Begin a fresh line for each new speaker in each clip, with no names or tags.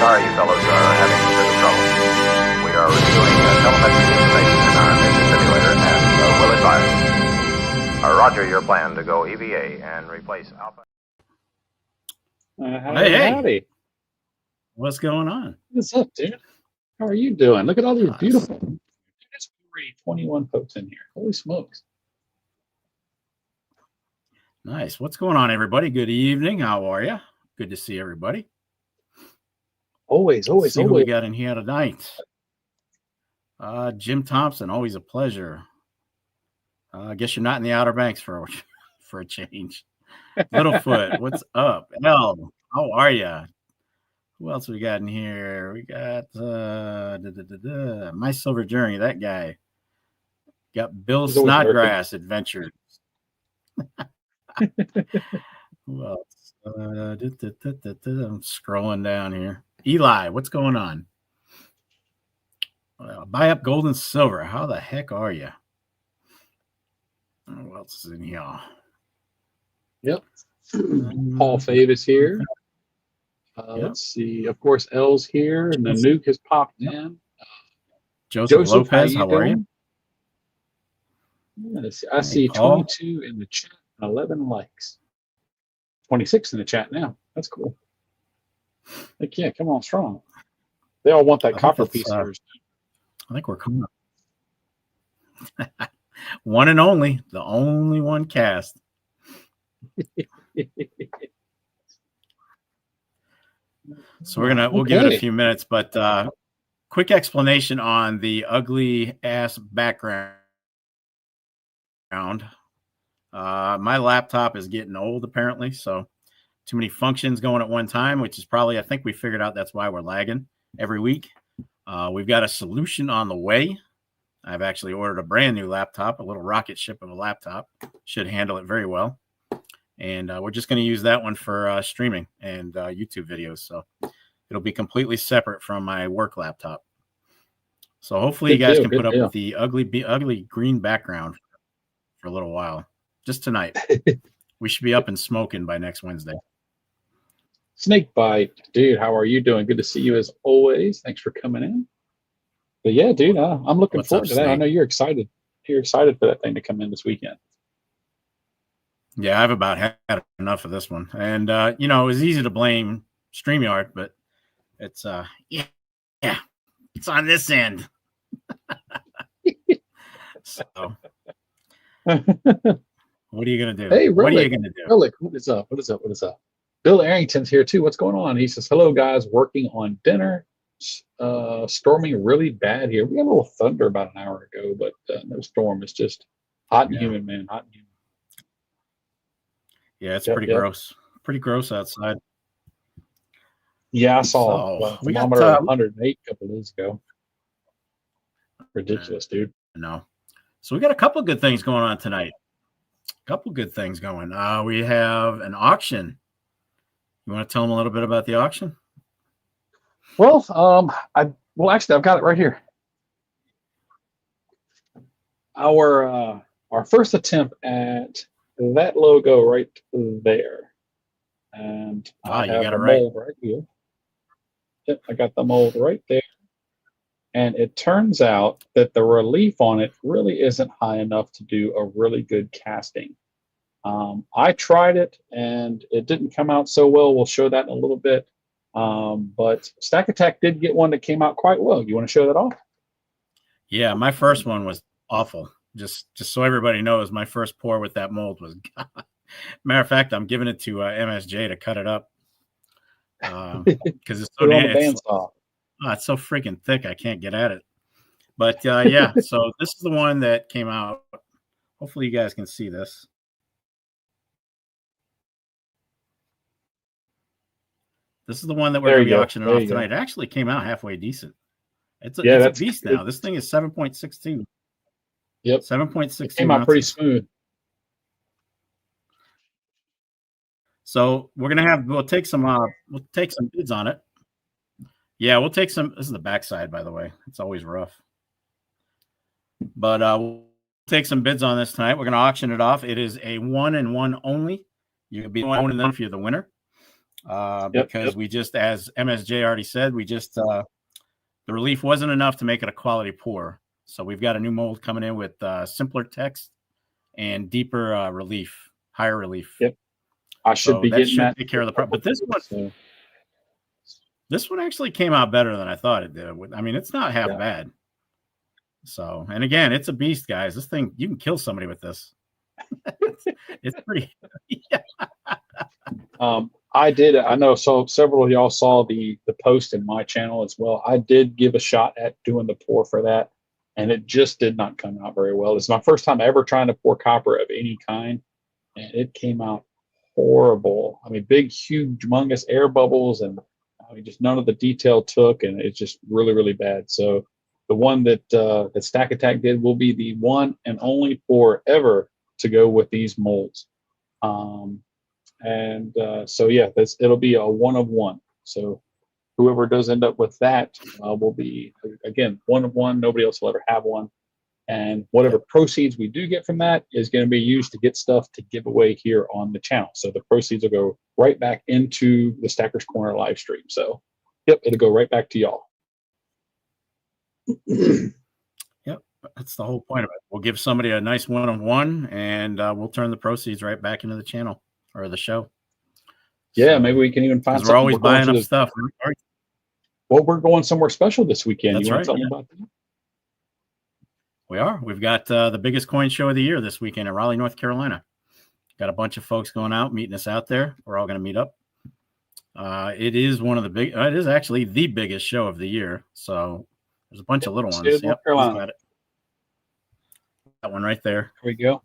Sorry you fellows are having a bit of trouble. We are reviewing telemetry information in our mission simulator and will advise. Roger your plan to go EVA and replace Alpha.
Howdy.
What's going on?
What's up, dude? How are you doing? Look at all these beautiful. There's 21 folks in here. Holy smokes.
Nice. What's going on, everybody? Good evening. How are you? Good to see everybody.
Always.
Who we got in here tonight? Jim Thompson, always a pleasure. I guess you're not in the Outer Banks for a change. Littlefoot, what's up? L, how are you? Who else we got in here? We got My Silver Journey, that guy. Got Bill Snodgrass Adventures. Who else? I'm scrolling down here. Eli, what's going on? Buy up gold and silver. How the heck are you? Who else is in here?
Yep. Paul Fave is here. Let's see. Of course, L's here, and the nuke has popped in.
Joseph Lopez, how are you?
I see 22 in the chat and 11 likes. 26 in the chat now. That's cool. Heck yeah, come on strong. They all want that copper piece.
I think we're coming up. One and only, the only one cast. So we'll give it a few minutes, but quick explanation on the ugly ass background. My laptop is getting old apparently, so too many functions going at one time, which is probably, I think we figured out that's why we're lagging every week. We've got a solution on the way. I've actually ordered a brand new laptop, a little rocket ship of a laptop. Should handle it very well. And we're just going to use that one for streaming and YouTube videos. So it'll be completely separate from my work laptop. So hopefully you guys can put up with the ugly green background for a little while. Just tonight. We should be up and smoking by next Wednesday.
Snakebite, dude, how are you doing? Good to see you as always. Thanks for coming in. But yeah, dude, I'm looking forward to that. I know you're excited. You're excited for that thing to come in this weekend.
Yeah, I've about had enough of this one. And, it was easy to blame StreamYard, but it's, it's on this end. So, what are you going to do?
Hey,
what are you going to do?
Relic, what is up? Bill Arrington's here too. What's going on? He says, hello, guys, working on dinner. Storming really bad here. We had a little thunder about an hour ago, but no storm. It's just hot and humid, man. Hot and humid.
Yeah, it's pretty gross. Pretty gross outside.
Yeah, I saw a thermometer of 108 a couple of days ago. Ridiculous, dude.
No. So we got a couple good things going on tonight. We have an auction. You want to tell them a little bit about the auction?
Well, actually, I've got it right here. Our first attempt at that logo right there, and I have the mold right here. Yep, I got the mold right there, and it turns out that the relief on it really isn't high enough to do a really good casting. I tried it, and it didn't come out so well. We'll show that in a little bit. But Stack Attack did get one that came out quite well. You want to show that off?
Yeah, my first one was awful. Just so everybody knows, my first pour with that mold was matter of fact, I'm giving it to MSJ to cut it up. Because it's so it's so freaking thick I can't get at it. But yeah, so this is the one that came out. Hopefully you guys can see this. This is the one that we're going to be auctioning off tonight. It actually came out halfway decent. It's a beast now. This thing is 7.62.
Yep.
7.62.
Came out pretty smooth.
So we'll take some bids on it. Yeah, we'll take some. This is the backside, by the way. It's always rough. But we'll take some bids on this tonight. We're going to auction it off. It is a 1 and 1 only. You can be one and then if you're the winner. because we just, as MSJ already said, we just the relief wasn't enough to make it a quality pour. So we've got a new mold coming in with simpler text and deeper relief, higher relief.
Yep. I should be getting that.
Take care of the problem. But this one actually came out better than I thought it did. I mean, it's not half bad. So, and again, it's a beast, guys. This thing, you can kill somebody with this. It's pretty.
I know several of y'all saw the post in my channel as well. I did give a shot at doing the pour for that, and it just did not come out very well. It's my first time ever trying to pour copper of any kind, and it came out horrible. I mean, big, huge, humongous air bubbles, and just none of the detail took, and it's just really, really bad. So the one that Stack Attack did will be the one and only pour ever to go with these molds. So yeah, it'll be a 1 of 1. So whoever does end up with that will be, again, 1 of 1. Nobody else will ever have one. And whatever proceeds we do get from that is going to be used to get stuff to give away here on the channel. So the proceeds will go right back into the Stacker's Corner live stream. So, yep, it'll go right back to y'all.
Yep, that's the whole point of it. We'll give somebody a nice 1 of 1, and we'll turn the proceeds right back into the channel or the show.
Yeah, maybe we can even find something.
We're always buying up stuff.
Well, we're going somewhere special this weekend.
That's
you want
right,
to tell me about that?
We are. We've got the biggest coin show of the year this weekend in Raleigh, North Carolina. Got a bunch of folks going out, meeting us out there. We're all going to meet up. It is it is actually the biggest show of the year. So there's a bunch of little ones.
North Carolina.
Got it. That one right there.
Here we go.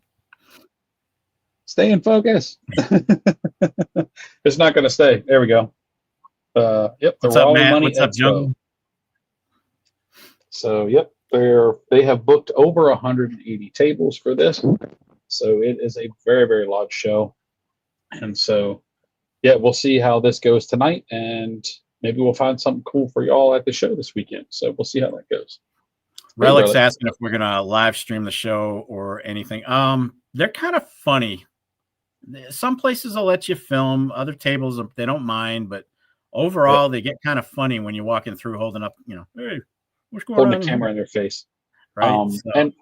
Stay in focus. It's not going to stay. There we go. Yep.
What's up, Matt? What's up, Jungle?
So, yep. They have booked over 180 tables for this. So it is a very, very large show. And so, yeah, we'll see how this goes tonight. And maybe we'll find something cool for y'all at the show this weekend. So we'll see how that goes.
Relic's asking if we're going to live stream the show or anything. They're kind of funny. Some places will let you film. Other tables, they don't mind. But overall, they get kind of funny when you're walking through holding up, hey, what's going on?
Holding the camera in their face.
Right.
And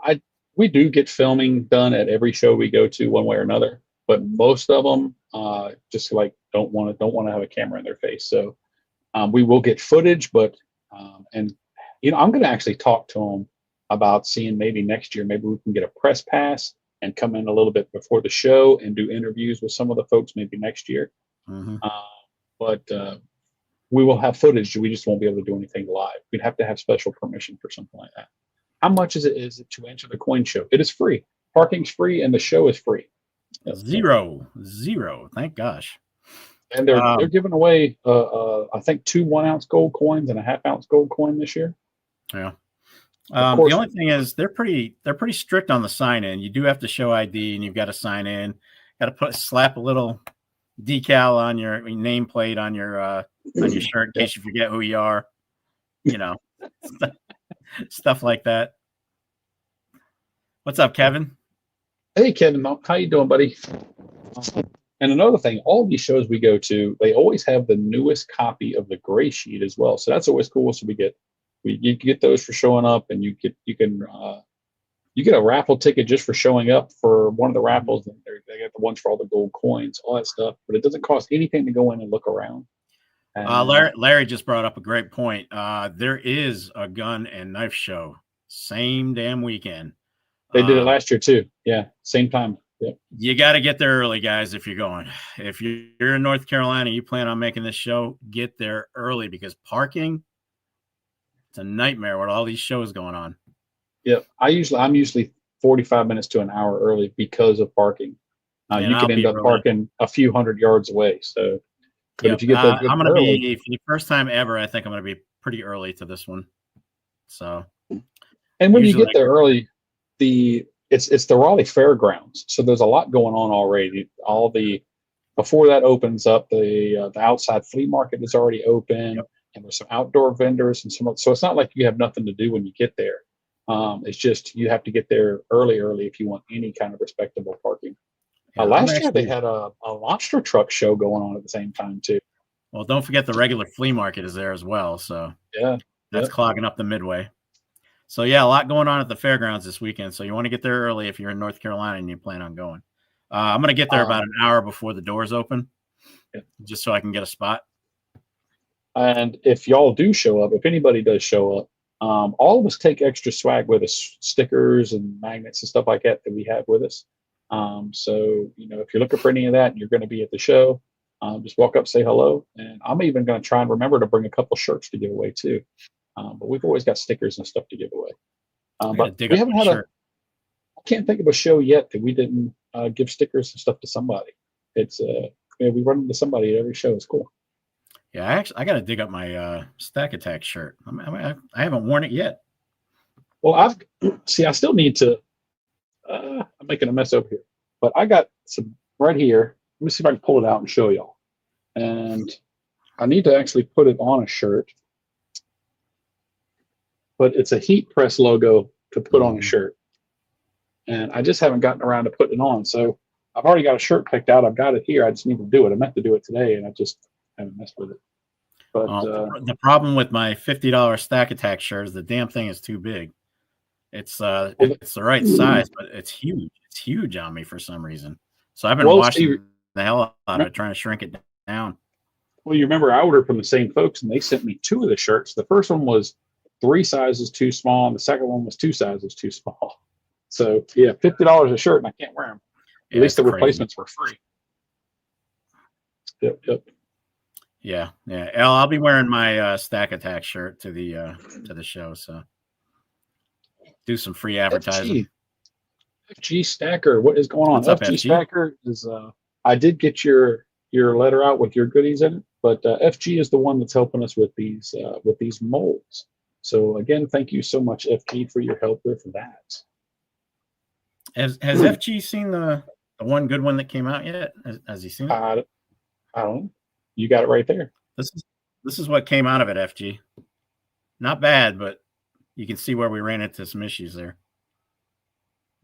we do get filming done at every show we go to one way or another, but most of them just like don't want to have a camera in their face. So we will get footage, but I'm going to actually talk to them about seeing maybe next year, maybe we can get a press pass and come in a little bit before the show and do interviews with some of the folks maybe next year.
Mm-hmm.
But we will have footage. We just won't be able to do anything live. We'd have to have special permission for something like that. How much is it to enter the coin show? It is free. Parking's free, and the show is free.
Zero. Thank gosh.
And they're giving away, I think, 2 1-ounce gold coins and a 1/2-ounce gold coin this year.
Yeah. The only thing is they're pretty strict on the sign in. You do have to show ID, and you've got to sign in. Got to slap a little decal on your nameplate on your shirt in case you forget who you are. Stuff like that. What's up, Kevin?
Hey, Kevin. How you doing, buddy? And another thing, all these shows we go to, they always have the newest copy of the gray sheet as well. So that's always cool. So you get those for showing up, and you get a raffle ticket just for showing up for one of the raffles. And they got the ones for all the gold coins, all that stuff. But it doesn't cost anything to go in and look around.
Larry just brought up a great point. There is a gun and knife show same damn weekend.
They did it last year too. Yeah, same time. Yeah. You
got to get there early, guys, if you're going. If you're in North Carolina, you plan on making this show, get there early because parking, it's a nightmare with all these shows going on.
Yeah, I'm usually 45 minutes to an hour early because of parking. You can end up parking a few hundred yards away. So, but if you get there
I'm going to be, for the first time ever, I think I'm going to be pretty early to this one. So,
and when you get there early, it's the Raleigh Fairgrounds, so there's a lot going on already. Before that opens up, the outside flea market is already open, and there's some outdoor vendors and so it's not like you have nothing to do when you get there. It's just you have to get there early if you want any kind of respectable parking. Last year they had a monster truck show going on at the same time too.
Well, don't forget the regular flea market is there as well. So
yeah,
that's clogging up the Midway. So yeah, a lot going on at the fairgrounds this weekend. So you want to get there early if you're in North Carolina and you plan on going. I'm going to get there about an hour before the doors open, just so I can get a spot.
And if y'all do show up, if anybody does show up, all of us take extra swag with us, stickers and magnets and stuff like that we have with us. So, if you're looking for any of that and you're going to be at the show, just walk up, say hello. And I'm even going to try and remember to bring a couple shirts to give away too. But we've always got stickers and stuff to give away. But we haven't had I can't think of a show yet that we didn't give stickers and stuff to somebody. It's, we run into somebody at every show. It's cool.
Yeah, I got to dig up my Stack Attack shirt. I haven't worn it yet.
Well, I still need to. I'm making a mess over here, but I got some right here. Let me see if I can pull it out and show y'all. And I need to actually put it on a shirt, but it's a heat press logo to put on a shirt, and I just haven't gotten around to putting it on. So I've already got a shirt picked out. I've got it here. I just need to do it. I meant to do it today, and I just haven't messed with it. But
the problem with my $50 Stack Attack shirt is the damn thing is too big. It's it's the right size, but it's huge. It's huge on me for some reason. So I've been washing the hell out of it, trying to shrink it down.
Well, you remember I ordered from the same folks, and they sent me 2 of the shirts. The first one was 3 sizes too small, and the second one was 2 sizes too small. So yeah, $50 a shirt, and I can't wear them. At least the replacements were free. Yep.
Yeah. I'll be wearing my Stack Attack shirt to the show. So do some free advertising.
FG Stacker, what is going on?
What's up,
FG Stacker is. I did get your letter out with your goodies in it, but FG is the one that's helping us with these molds. So again, thank you so much, FG, for your help with that.
Has FG seen the one good one that came out yet? Has he seen it?
I don't know. You got it right there.
This is what came out of it, FG. Not bad, but you can see where we ran into some issues there.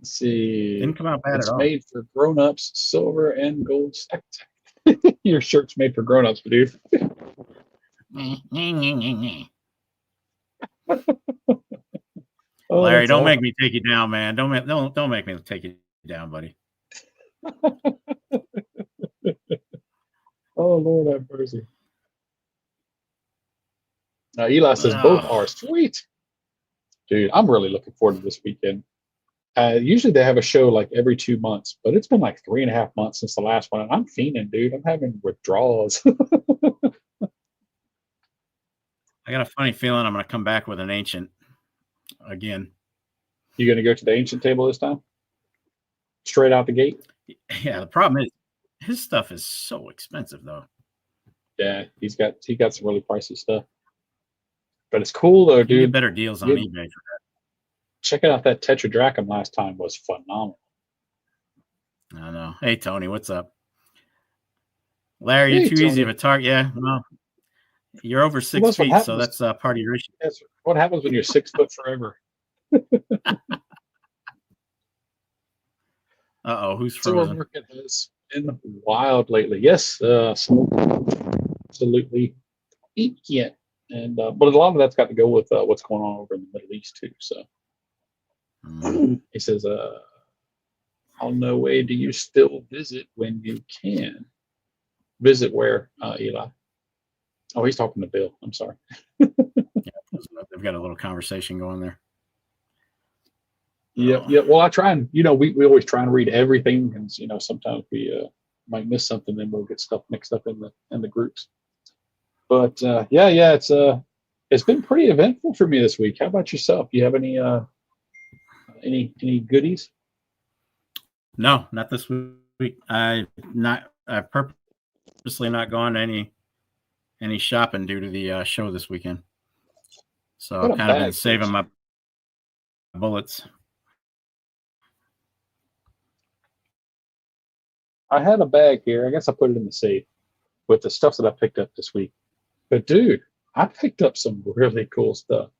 Let's see.
Didn't come out bad at all.
It's made for grown-ups, silver and gold stack. Your shirt's made for grown-ups, dude.
Larry, don't make me take you down, man. Don't make me take you down, buddy.
Oh, Lord have mercy. Now, Eli says both are sweet. Dude, I'm really looking forward to this weekend. Usually they have a show like every 2 months, but it's been like 3.5 months since the last one. And I'm fiending, dude. I'm having withdrawals.
I got a funny feeling I'm going to come back with an ancient again.
You going to go to the ancient table this time? Straight out the gate?
Yeah, the problem is his stuff is so expensive, though.
Yeah, he got some really pricey stuff. But it's cool, though, dude.
You get better deals on eBay for that.
Checking out that Tetradrachum last time was phenomenal.
I know. Hey, Tony, what's up? Larry, you're too easy of a target. Yeah, well, you're over 6 feet, so that's part of your issue.
That's what happens when you're 6 foot forever.
Uh-oh, who's frozen?
Market has been wild lately. Yes, absolutely. Yeah. And but a lot of that's got to go with what's going on over in the Middle East too. So he says, "How no way do you still visit when you can visit where Eli?" Oh, he's talking to Bill. I'm sorry.
Yeah, they've got a little conversation going there.
Yeah. Well, I try and we always try and read everything, and sometimes we might miss something, then we'll get stuff mixed up in the groups. But it's been pretty eventful for me this week. How about yourself? Do you have any goodies?
No, not this week. I've purposely not gone to any shopping due to the show this weekend. So I've kind of been saving my bullets.
I had a bag here. I guess I put it in the safe with the stuff that I picked up this week. But dude, I picked up some really cool stuff.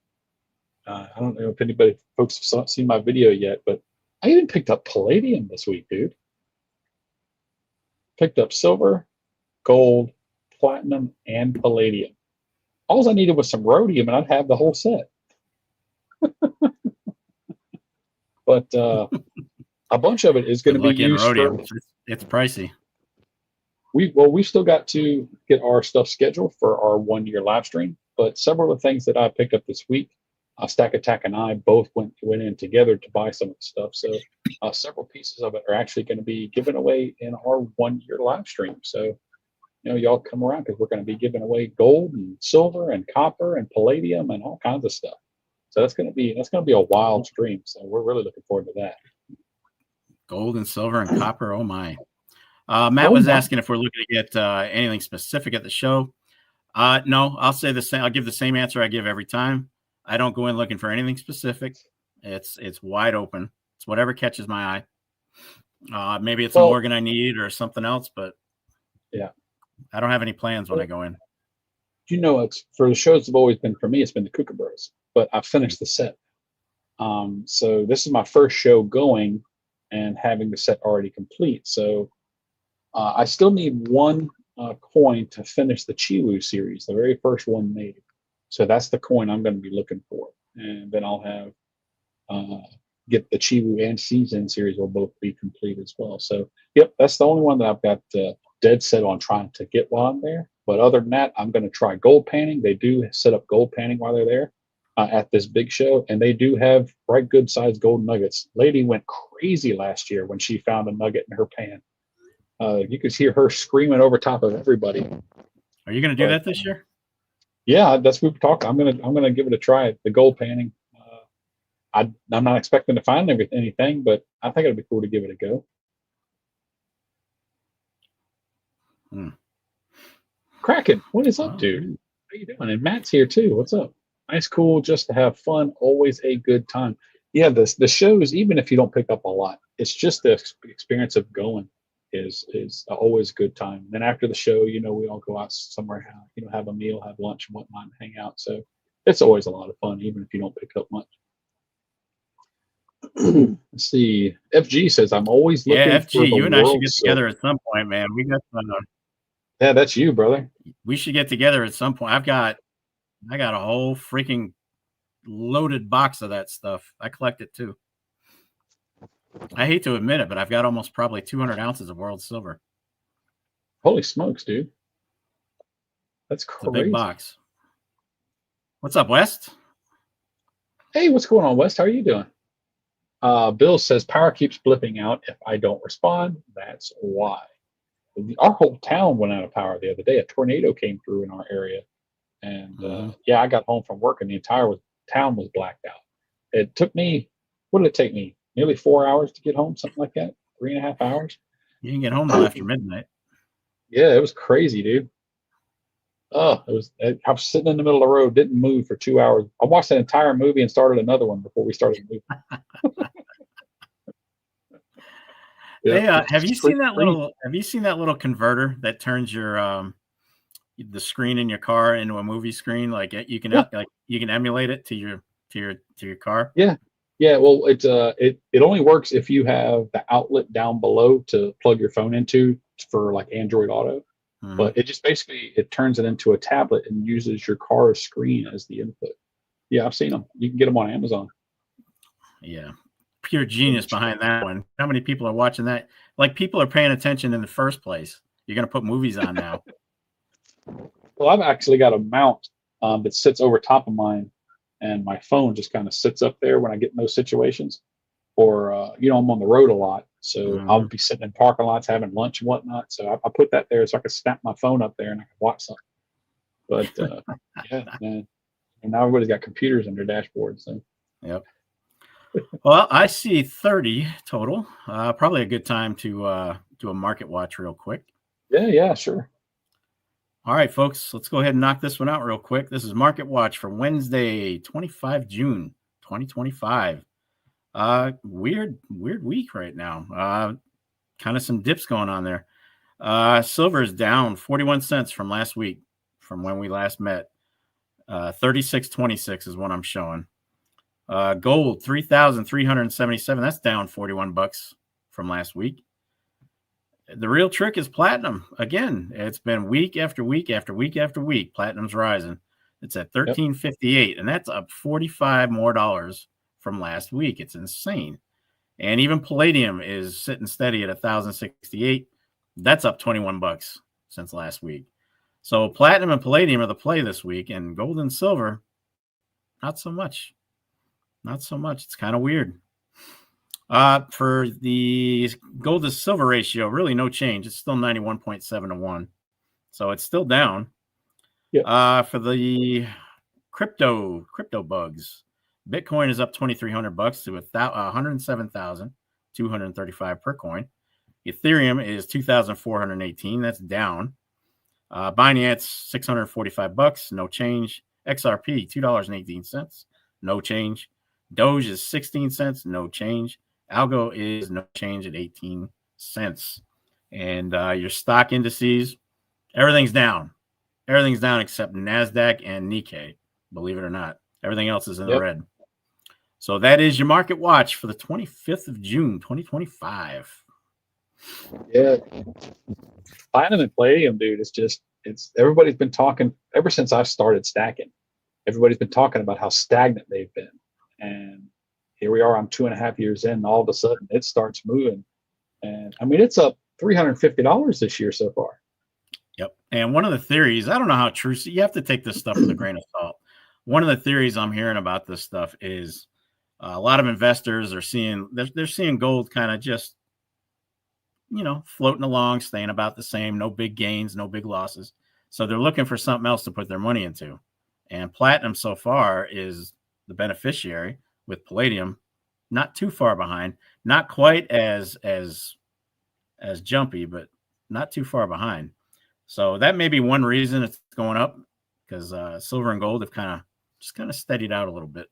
I don't know if anybody folks have seen my video yet, but I even picked up palladium this week, dude. Picked up silver, gold, platinum, and palladium. All I needed was some rhodium, and I'd have the whole set. But a bunch of it is going to be used
for. It's pricey.
We still got to get our stuff scheduled for our 1 year live stream, but several of the things that I picked up this week, Stack Attack and I both went in together to buy some of the stuff. So several pieces of it are actually going to be given away in our 1 year live stream. So y'all come around because we're going to be giving away gold and silver and copper and palladium and all kinds of stuff. So that's going to be a wild stream. So we're really looking forward to that.
Gold and silver and copper. Oh my. Matt was asking if we're looking to get anything specific at the show. No, I'll say the same. I'll give the same answer I give every time. I don't go in looking for anything specific. It's wide open. It's whatever catches my eye. Maybe it's an organ I need or something else, but
yeah,
I don't have any plans when I go in.
It's for the shows have always been for me. It's been the Kookaburras, but I've finished the set. So this is my first show going and having the set already complete. So I still need one coin to finish the Chiwu series, the very first one made. So that's the coin I'm going to be looking for, and then I'll have get the Chiwu and Season series will both be complete as well. So yep, that's the only one that I've got dead set on trying to get while I'm there. But other than that, I'm going to try gold panning. They do set up gold panning while they're there at this big show, and they do have right good sized gold nuggets. Lady went crazy last year when she found a nugget in her pan. You could hear her screaming over top of everybody.
Are you going to do that this year?
Yeah, that's what we've talked. I'm gonna give it a try. The gold panning. I'm not expecting to find anything, but I think it'd be cool to give it a go. Kraken, what is up, dude? How you doing? And Matt's here too. What's up? Nice, cool, just to have fun. Always a good time. Yeah, the shows, even if you don't pick up a lot, it's just the experience of going is always a good time. And then after the show, we all go out somewhere, have a meal, have lunch and whatnot, and hang out. So it's always a lot of fun, even if you don't pick up much. Let's see. FG says, I'm always looking for
FG,
the
you and I should get
silver.
together at some point, man. We got
yeah, that's you, brother.
We should get together at some point. I got a whole freaking loaded box of that stuff. I collect it too. I hate to admit it, but I've got almost probably 200 ounces of world silver.
Holy smokes, dude. That's crazy.
It's a big box. What's up, West?
Hey, what's going on, West? How are you doing? Bill says, power keeps blipping out if I don't respond. That's why. Our whole town went out of power the other day. A tornado came through in our area. And I got home from work and the entire town was blacked out. It took me, what did it take me? Nearly 4 hours to get home, something like that. 3.5 hours.
You didn't get home till after midnight.
Yeah, it was crazy, dude. I was sitting in the middle of the road, didn't move for 2 hours. I watched an entire movie and started another one before we started the movie.
Hey, have you seen that little converter that turns your the screen in your car into a movie screen? Like you can emulate it to your car.
Yeah, well, it only works if you have the outlet down below to plug your phone into for like Android Auto. Mm-hmm. But it just basically turns it into a tablet and uses your car's screen as the input. Yeah, I've seen them. You can get them on Amazon.
Yeah, pure genius behind that one. How many people are watching that? Like, people are paying attention in the first place. You're going to put movies on now.
Well, I've actually got a mount that sits over top of mine, and my phone just kind of sits up there when I get in those situations. Or, I'm on the road a lot, so I'll be sitting in parking lots having lunch and whatnot. So I put that there so I can snap my phone up there and I can watch something. But, man. And now everybody's got computers in their dashboard. So,
yep. Well, I see 30 total. Probably a good time to do a market watch real quick.
Yeah, sure.
All right, folks, let's go ahead and knock this one out real quick. This is Market Watch for Wednesday, 25 June, 2025. Weird week right now. Kind of some dips going on there. Silver is down 41 cents from last week, from when we last met. 36.26 is what I'm showing. Gold 3,377. That's down $41 from last week. The real trick is platinum. Again, it's been week after week after week after week. Platinum's rising. It's at $13.58, and that's up $45 more from last week. It's insane. And even palladium is sitting steady at $1,068. That's up $21 since last week. So platinum and palladium are the play this week, and gold and silver, not so much. Not so much. It's kind of weird. For the gold to silver ratio, really no change. It's still 91.7 to 1. So it's still down.
Yeah.
For the crypto bugs, Bitcoin is up $2,300 to 107,235 per coin. Ethereum is 2,418. That's down. Binance $645, no change. XRP $2.18, no change. Doge is 16 cents, no change. Algo is no change at 18 cents. And your stock indices, everything's down. Everything's down except NASDAQ and Nikkei, believe it or not. Everything else is in the red. So that is your market watch for the 25th of June, 2025.
Yeah. Platinum and palladium, dude, it's everybody's been talking ever since I started stacking. Everybody's been talking about how stagnant they've been. And here we are, I'm 2.5 years in, and all of a sudden it starts moving. And I mean, it's up $350 this year so far.
Yep. And one of the theories, I don't know how true, so you have to take this stuff with a grain of salt. One of the theories I'm hearing about this stuff is a lot of investors are seeing, they're seeing gold kind of just, floating along, staying about the same, no big gains, no big losses. So they're looking for something else to put their money into. And platinum so far is the beneficiary, with palladium not too far behind, not quite as jumpy, but not too far behind. So that may be one reason it's going up, because silver and gold have kind of steadied out a little bit.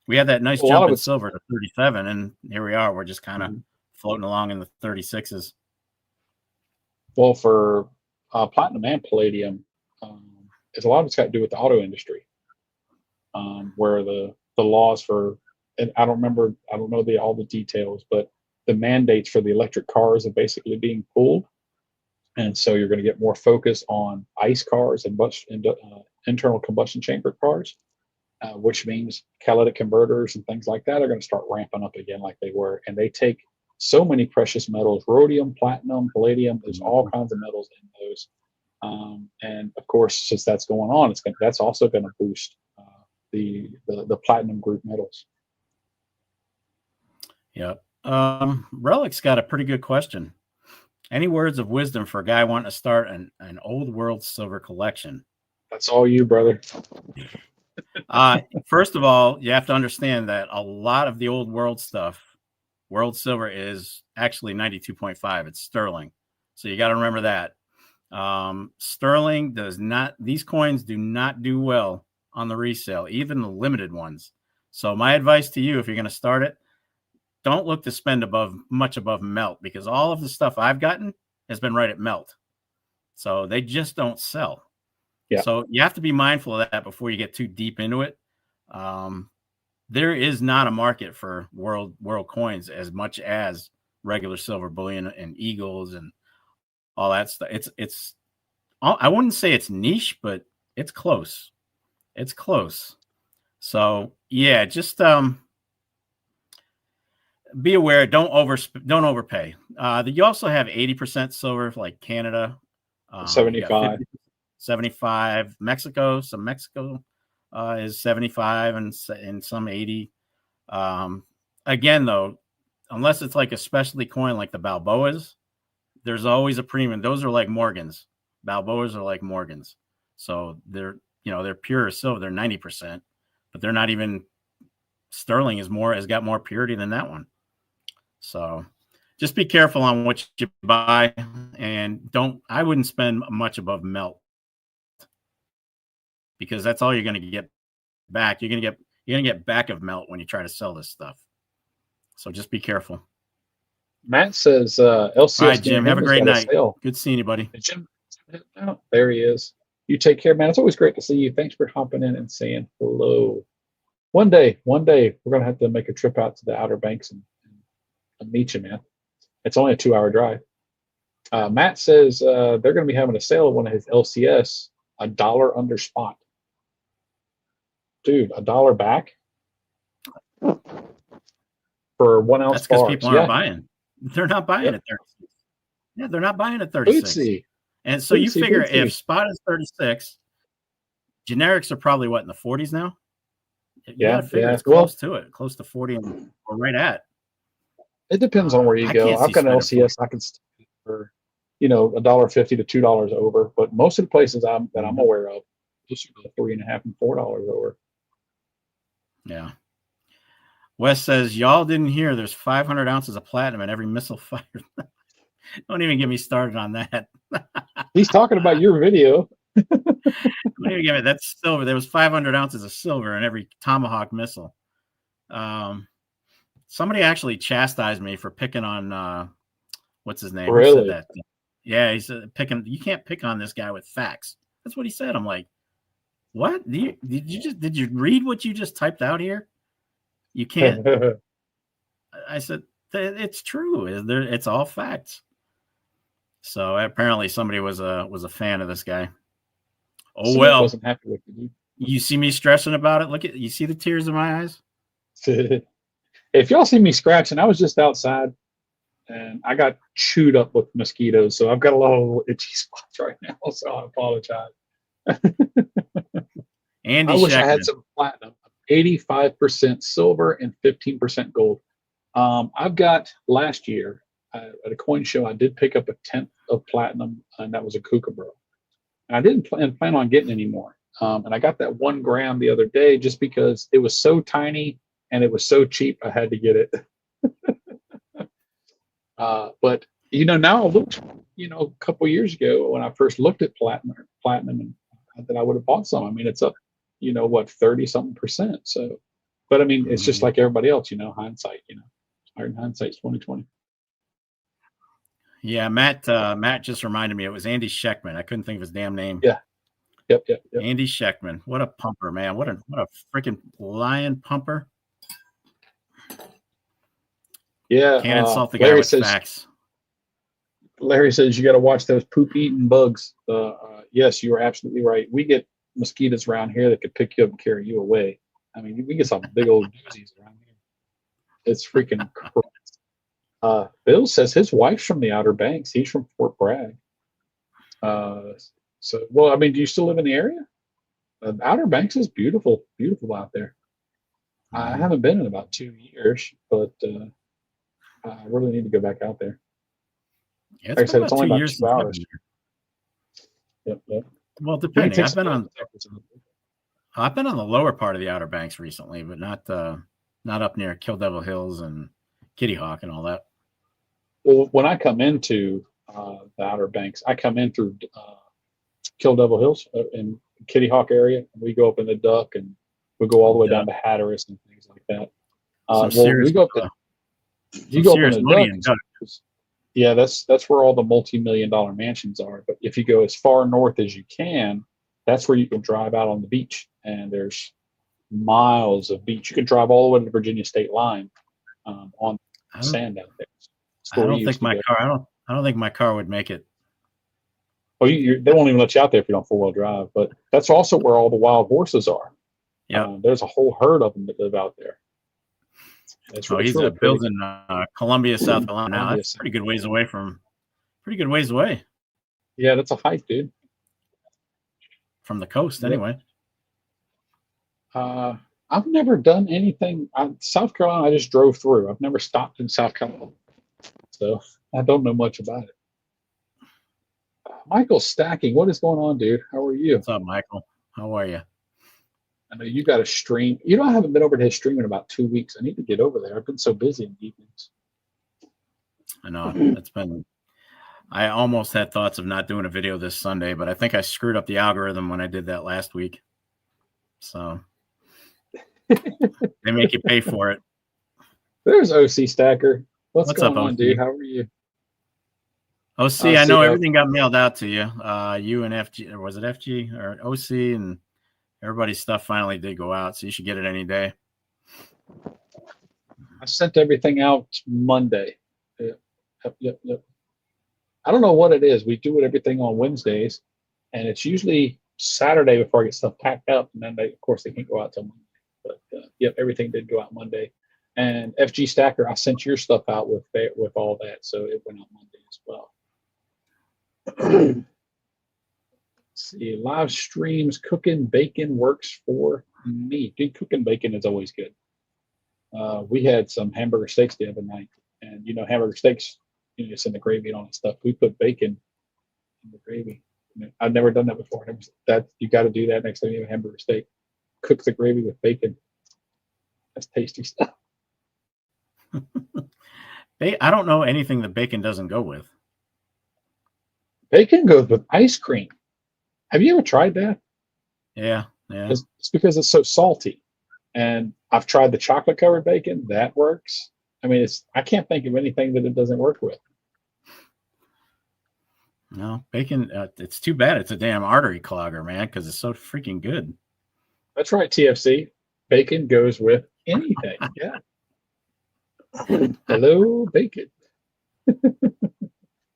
We had that nice jump in silver to 37, and here we are. We're just kind of floating along in the 36s.
Well, for platinum and palladium, it's a lot of it's got to do with the auto industry, where the laws for, and I don't know all the details, but the mandates for the electric cars are basically being pulled. And so you're going to get more focus on ICE cars and internal combustion chamber cars, which means catalytic converters and things like that are going to start ramping up again like they were. And they take so many precious metals, rhodium, platinum, palladium, there's all kinds of metals in those. And of course, since that's going on, that's also going to boost the platinum group metals.
Yeah. Relic's got a pretty good question. Any words of wisdom for a guy wanting to start an old world silver collection?
That's all you, brother.
First of all, you have to understand that a lot of the old world stuff, world silver, is actually 92.5. It's sterling. So you got to remember that. Sterling these coins do not do well on the resale, even the limited ones. So my advice to you, if you're going to start it, don't look to spend much above melt, because all of the stuff I've gotten has been right at melt. So they just don't sell. Yeah. So you have to be mindful of that before you get too deep into it. There is not a market for world coins as much as regular silver bullion and eagles and all that stuff. It's I wouldn't say it's niche, but it's close. It's close. So yeah, just be aware. Don't overpay. You also have 80% silver, like Canada. 75. Mexico. Is 75 and some 80. Again, though, unless it's like a specialty coin like the Balboas, there's always a premium. Those are like Morgans. Balboas are like Morgans. So they're pure silver. They're 90%, but they're not even. Sterling has got more purity than that one. So just be careful on what you buy, and I wouldn't spend much above melt, because that's all you're going to get back. You're going to get back of melt when you try to sell this stuff. So just be careful.
Matt says, LCS.
All right, Jim, have a great night. Good seeing you, buddy.
Jim, there he is. You take care, man. It's always great to see you. Thanks for hopping in and saying hello. One day, we're going to have to make a trip out to the Outer Banks and meet you, man. It's only a 2-hour drive. Matt says they're going to be having a sale of one of his LCS, $1 under spot. Dude, $1 back for 1 ounce.
That's because people aren't buying. They're not buying at 36. Yeah, they're not buying at 36.
Bootsy.
And so you figure if spot is 36, generics are probably what, in the 40s now? You got to figure it's close to it, close to 40 or right at.
It depends on where you go. I've got an LCS I can for, $1.50 to $2 over, but most of the places that I'm aware of, just $3.50 and $4 over.
Yeah. Wes says, y'all didn't hear there's 500 ounces of platinum in every missile fired. Don't even get me started on that.
He's talking about your video.
Don't even get me. That's silver. There was 500 ounces of silver in every Tomahawk missile. Somebody actually chastised me for picking on what's his name?
Really?
Who said that? Yeah, he said you can't pick on this guy with facts. That's what he said. I'm like, what? Did you read what you just typed out here? You can't. I said it's true. It's all facts. So apparently somebody was a fan of this guy. Oh, well.
Wasn't happy with you.
You see me stressing about it? You see the tears in my eyes?
If y'all see me scratching, I was just outside and I got chewed up with mosquitoes. So I've got a lot of itchy spots right now. So I apologize.
Andy,
I wish I had some platinum, 85% silver and 15% gold. I've got last year at a coin show, I did pick up 1/10 of platinum, and that was a kookaburra. And I didn't plan on getting any more. And I got that 1 gram the other day just because it was so tiny and it was so cheap. I had to get it. But now I looked, a couple years ago when I first looked at platinum, and that I would have bought some. I mean, it's up, 30-something%. So, but I mean, it's just like everybody else, hindsight. Hindsight's 20/20.
Yeah, Matt just reminded me it was Andy Scheckman. I couldn't think of his damn name.
Yeah. Yep.
Andy Scheckman. What a pumper, man. What a freaking lion pumper.
Yeah.
Can't insult the guy with facts.
Larry says you got to watch those poop-eating bugs. Yes, you are absolutely right. We get mosquitoes around here that could pick you up and carry you away. I mean, we get some big old doozies around here. It's freaking crazy. Bill says his wife's from the Outer Banks. He's from Fort Bragg. Well, I mean, do you still live in the area? Outer Banks is beautiful, beautiful out there. I haven't been in about 2 years, but I really need to go back out there.
Yeah, like I said, it's only about 2 hours.
Yep.
Well, depending. I've been on the lower part of the Outer Banks recently, but not up near Kill Devil Hills and Kitty Hawk and all that.
Well, when I come into the Outer Banks, I come in through Kill Devil Hills in Kitty Hawk area. We go up in the Duck and we go all the way down to Hatteras and things like that. We go up to you go up in the Duck. Yeah, that's where all the multi-million-dollar mansions are. But if you go as far north as you can, that's where you can drive out on the beach, and there's miles of beach. You can drive all the way to the Virginia state line on sand out there.
I don't think my car. I don't think my car would make it.
Well, they won't even let you out there if you don't 4-wheel drive. But that's also where all the wild horses are.
Yeah,
there's a whole herd of them that live out there.
He's really building Columbia, South Carolina now. That's pretty good ways away.
Yeah, that's a hike, dude.
From the coast, anyway.
I've never done anything. South Carolina, I just drove through. I've never stopped in South Carolina. So I don't know much about it. Michael Stacking, what is going on, dude? How are you?
What's up, Michael? How are you?
I know you got a stream. I haven't been over to his stream in about 2 weeks. I need to get over there. I've been so busy in the evenings.
I know. I almost had thoughts of not doing a video this Sunday, but I think I screwed up the algorithm when I did that last week. So they make you pay for it.
There's OC Stacker. What's going on, dude? How are you?
OC, I know everything got mailed out to you. You and FG, or was it FG or OC, and everybody's stuff finally did go out, so you should get it any day. I
sent everything out Monday. Yep. I don't know what it is. We do everything on Wednesdays, and it's usually Saturday before I get stuff packed up, and then of course they can't go out till Monday. But yep, everything did go out Monday. And FG Stacker, I sent your stuff out with all that, so it went out Monday as well. Let's see, live streams, cooking bacon works for me. Dude, cooking bacon is always good. We had some hamburger steaks the other night, and hamburger steaks, it's in the gravy and all that stuff. We put bacon in the gravy. I've never done that before. That you got to do that next time you have a hamburger steak. Cook the gravy with bacon. That's tasty stuff.
I don't know anything that bacon doesn't go with.
Bacon goes with ice cream. Have you ever tried that?
Yeah.
It's because it's so salty. And I've tried the chocolate covered bacon. That works. I mean, I can't think of anything that it doesn't work with.
No, bacon, it's too bad it's a damn artery clogger, man, because it's so freaking good.
That's right, TFC. Bacon goes with anything. Yeah. Hello, bacon.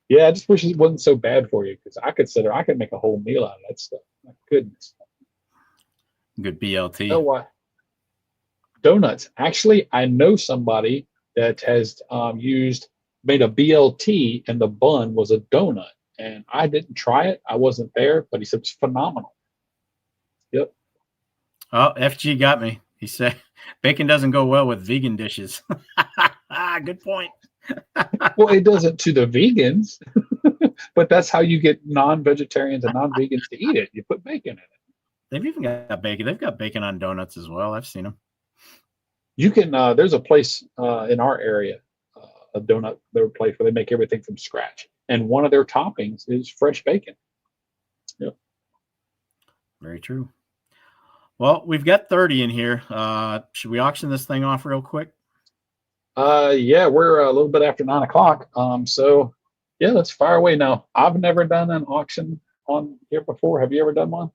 Yeah, I just wish it wasn't so bad for you, because I could make a whole meal out of that stuff. My goodness.
Good BLT.
You know what? Donuts. Actually, I know somebody that has made a BLT, and the bun was a donut. And I didn't try it. I wasn't there, but he said it's phenomenal. Yep.
Oh, FG got me. He said bacon doesn't go well with vegan dishes. Good point.
Well, it doesn't to the vegans, but that's how you get non-vegetarians and non-vegans to eat it. You put bacon in it.
They've even got bacon. They've got bacon on donuts as well. I've seen them.
You can. There's a place in our area, a donut place where they make everything from scratch, and one of their toppings is fresh bacon. Yep.
Very true. Well, we've got 30 in here. Should we auction this thing off real quick?
Yeah, we're a little bit after 9 o'clock. So yeah, let's fire away now. I've never done an auction on here before. Have you ever done one?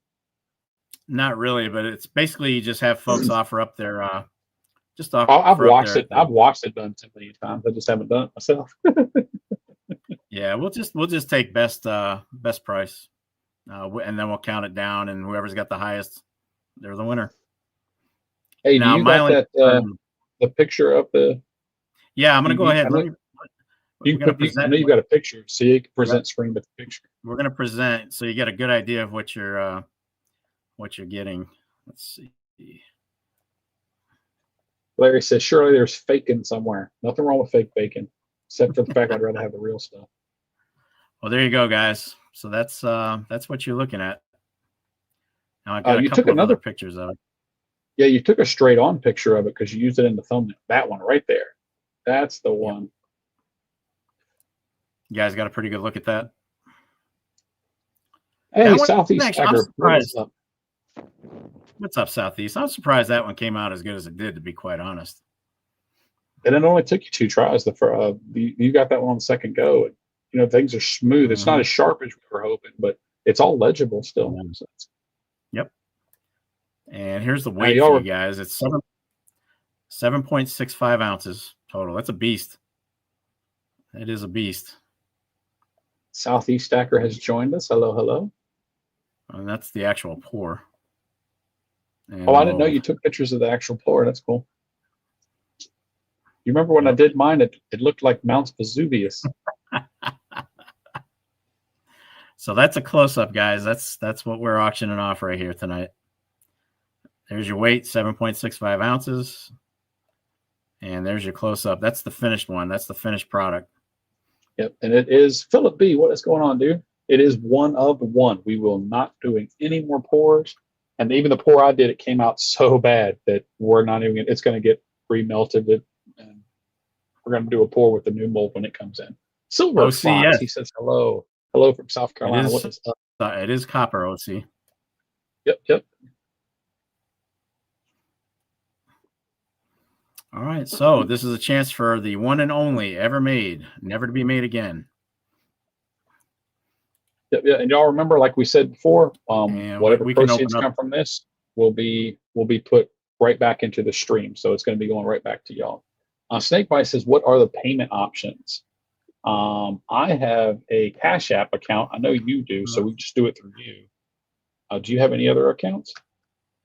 Not really, but it's basically you just have folks offer up their
I've watched it. I've watched it done so many times. I just haven't done it myself.
Yeah, we'll just take best price, and then we'll count it down, and whoever's got the highest, they're the winner.
Hey, now, do you got that the picture of the?
Yeah, I'm gonna go ahead.
I know you got a picture, so you can present screen with the picture.
We're gonna present, so you get a good idea of what you're getting. Let's see.
Larry says, surely there's faking somewhere. Nothing wrong with fake bacon, except for the fact I'd rather have the real stuff.
Well, there you go, guys. So that's what you're looking at. Now I got
you took another
pictures of it.
Yeah, you took a straight on picture of it because you used it in the thumbnail. That one right there. That's the one.
You guys got a pretty good look at that.
Hey, Southeast Tiger.
What's up, Southeast? I'm surprised that one came out as good as it did, to be quite honest.
And it only took you 2 tries. You got that one on the second go. And, things are smooth. Mm-hmm. It's not as sharp as we were hoping, but it's all legible still.
Mm-hmm. Yep. And here's the weight for you guys. It's 7.65 ounces total. That's a beast. It is a beast.
Southeast Stacker has joined us. Hello, hello.
And that's the actual pour. And
I didn't know you took pictures of the actual pour. That's cool. You remember when I did mine? It looked like Mount Vesuvius.
So that's a close-up, guys. That's what we're auctioning off right here tonight. There's your weight, 7.65 ounces. And there's your close-up. That's the finished one. That's the finished product.
Yep, and it is Philip B. What is going on, dude? It is one of one. We will not doing any more pours. And even the pour I did, it came out so bad that we're not even. It's going to get re-melted, and we're going to do a pour with the new mold when it comes in. Silver Fox, yes. He says hello, hello from South Carolina. What is up?
It is copper, OC.
Yep.
All right, so this is a chance for the one and only ever made, never to be made again.
Yeah, and y'all remember, like we said before, whatever proceeds come from this will be put right back into the stream. So it's going to be going right back to y'all. Snakebite says, "What are the payment options?" I have a Cash App account. I know you do, so we just do it through you. Do you have any other accounts?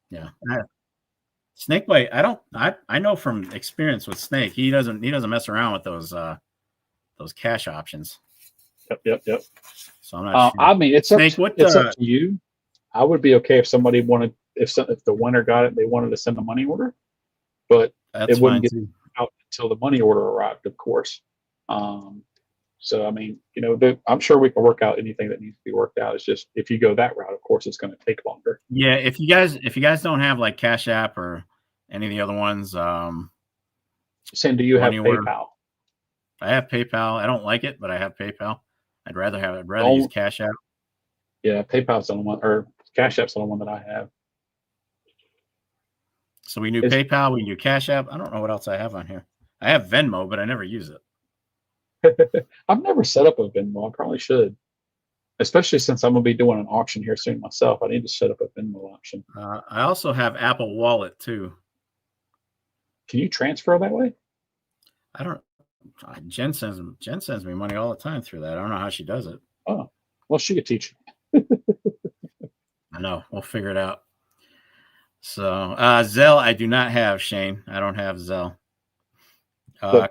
Yeah. Snakebite. I know from experience with Snake, he doesn't mess around with those cash options.
Yep.
So I'm not sure.
I mean, it's
Snake,
it's up to you. I would be okay if somebody wanted, if the winner got it, they wanted to send a money order, but it wouldn't get out until the money order arrived, of course. So I mean, I'm sure we can work out anything that needs to be worked out. It's just if you go that route, of course, it's going to take longer.
Yeah, if you guys don't have like Cash App or any of the other ones,
Sam, do you have PayPal?
I have PayPal. I don't like it, but I have PayPal. I'd rather use Cash App.
Yeah, PayPal's the only one, or Cash App's the only one that I have.
So we do PayPal, we do Cash App. I don't know what else I have on here. I have Venmo, but I never use it.
I've never set up a Venmo. I probably should, especially since I'm going to be doing an auction here soon myself. I need to set up a Venmo option.
I also have Apple Wallet too.
Can you transfer that way?
I don't. Jen sends me money all the time through that. I don't know how she does it.
Oh, well, she could teach.
I know. We'll figure it out. So Zelle, I do not have, Shane. I don't have Zelle.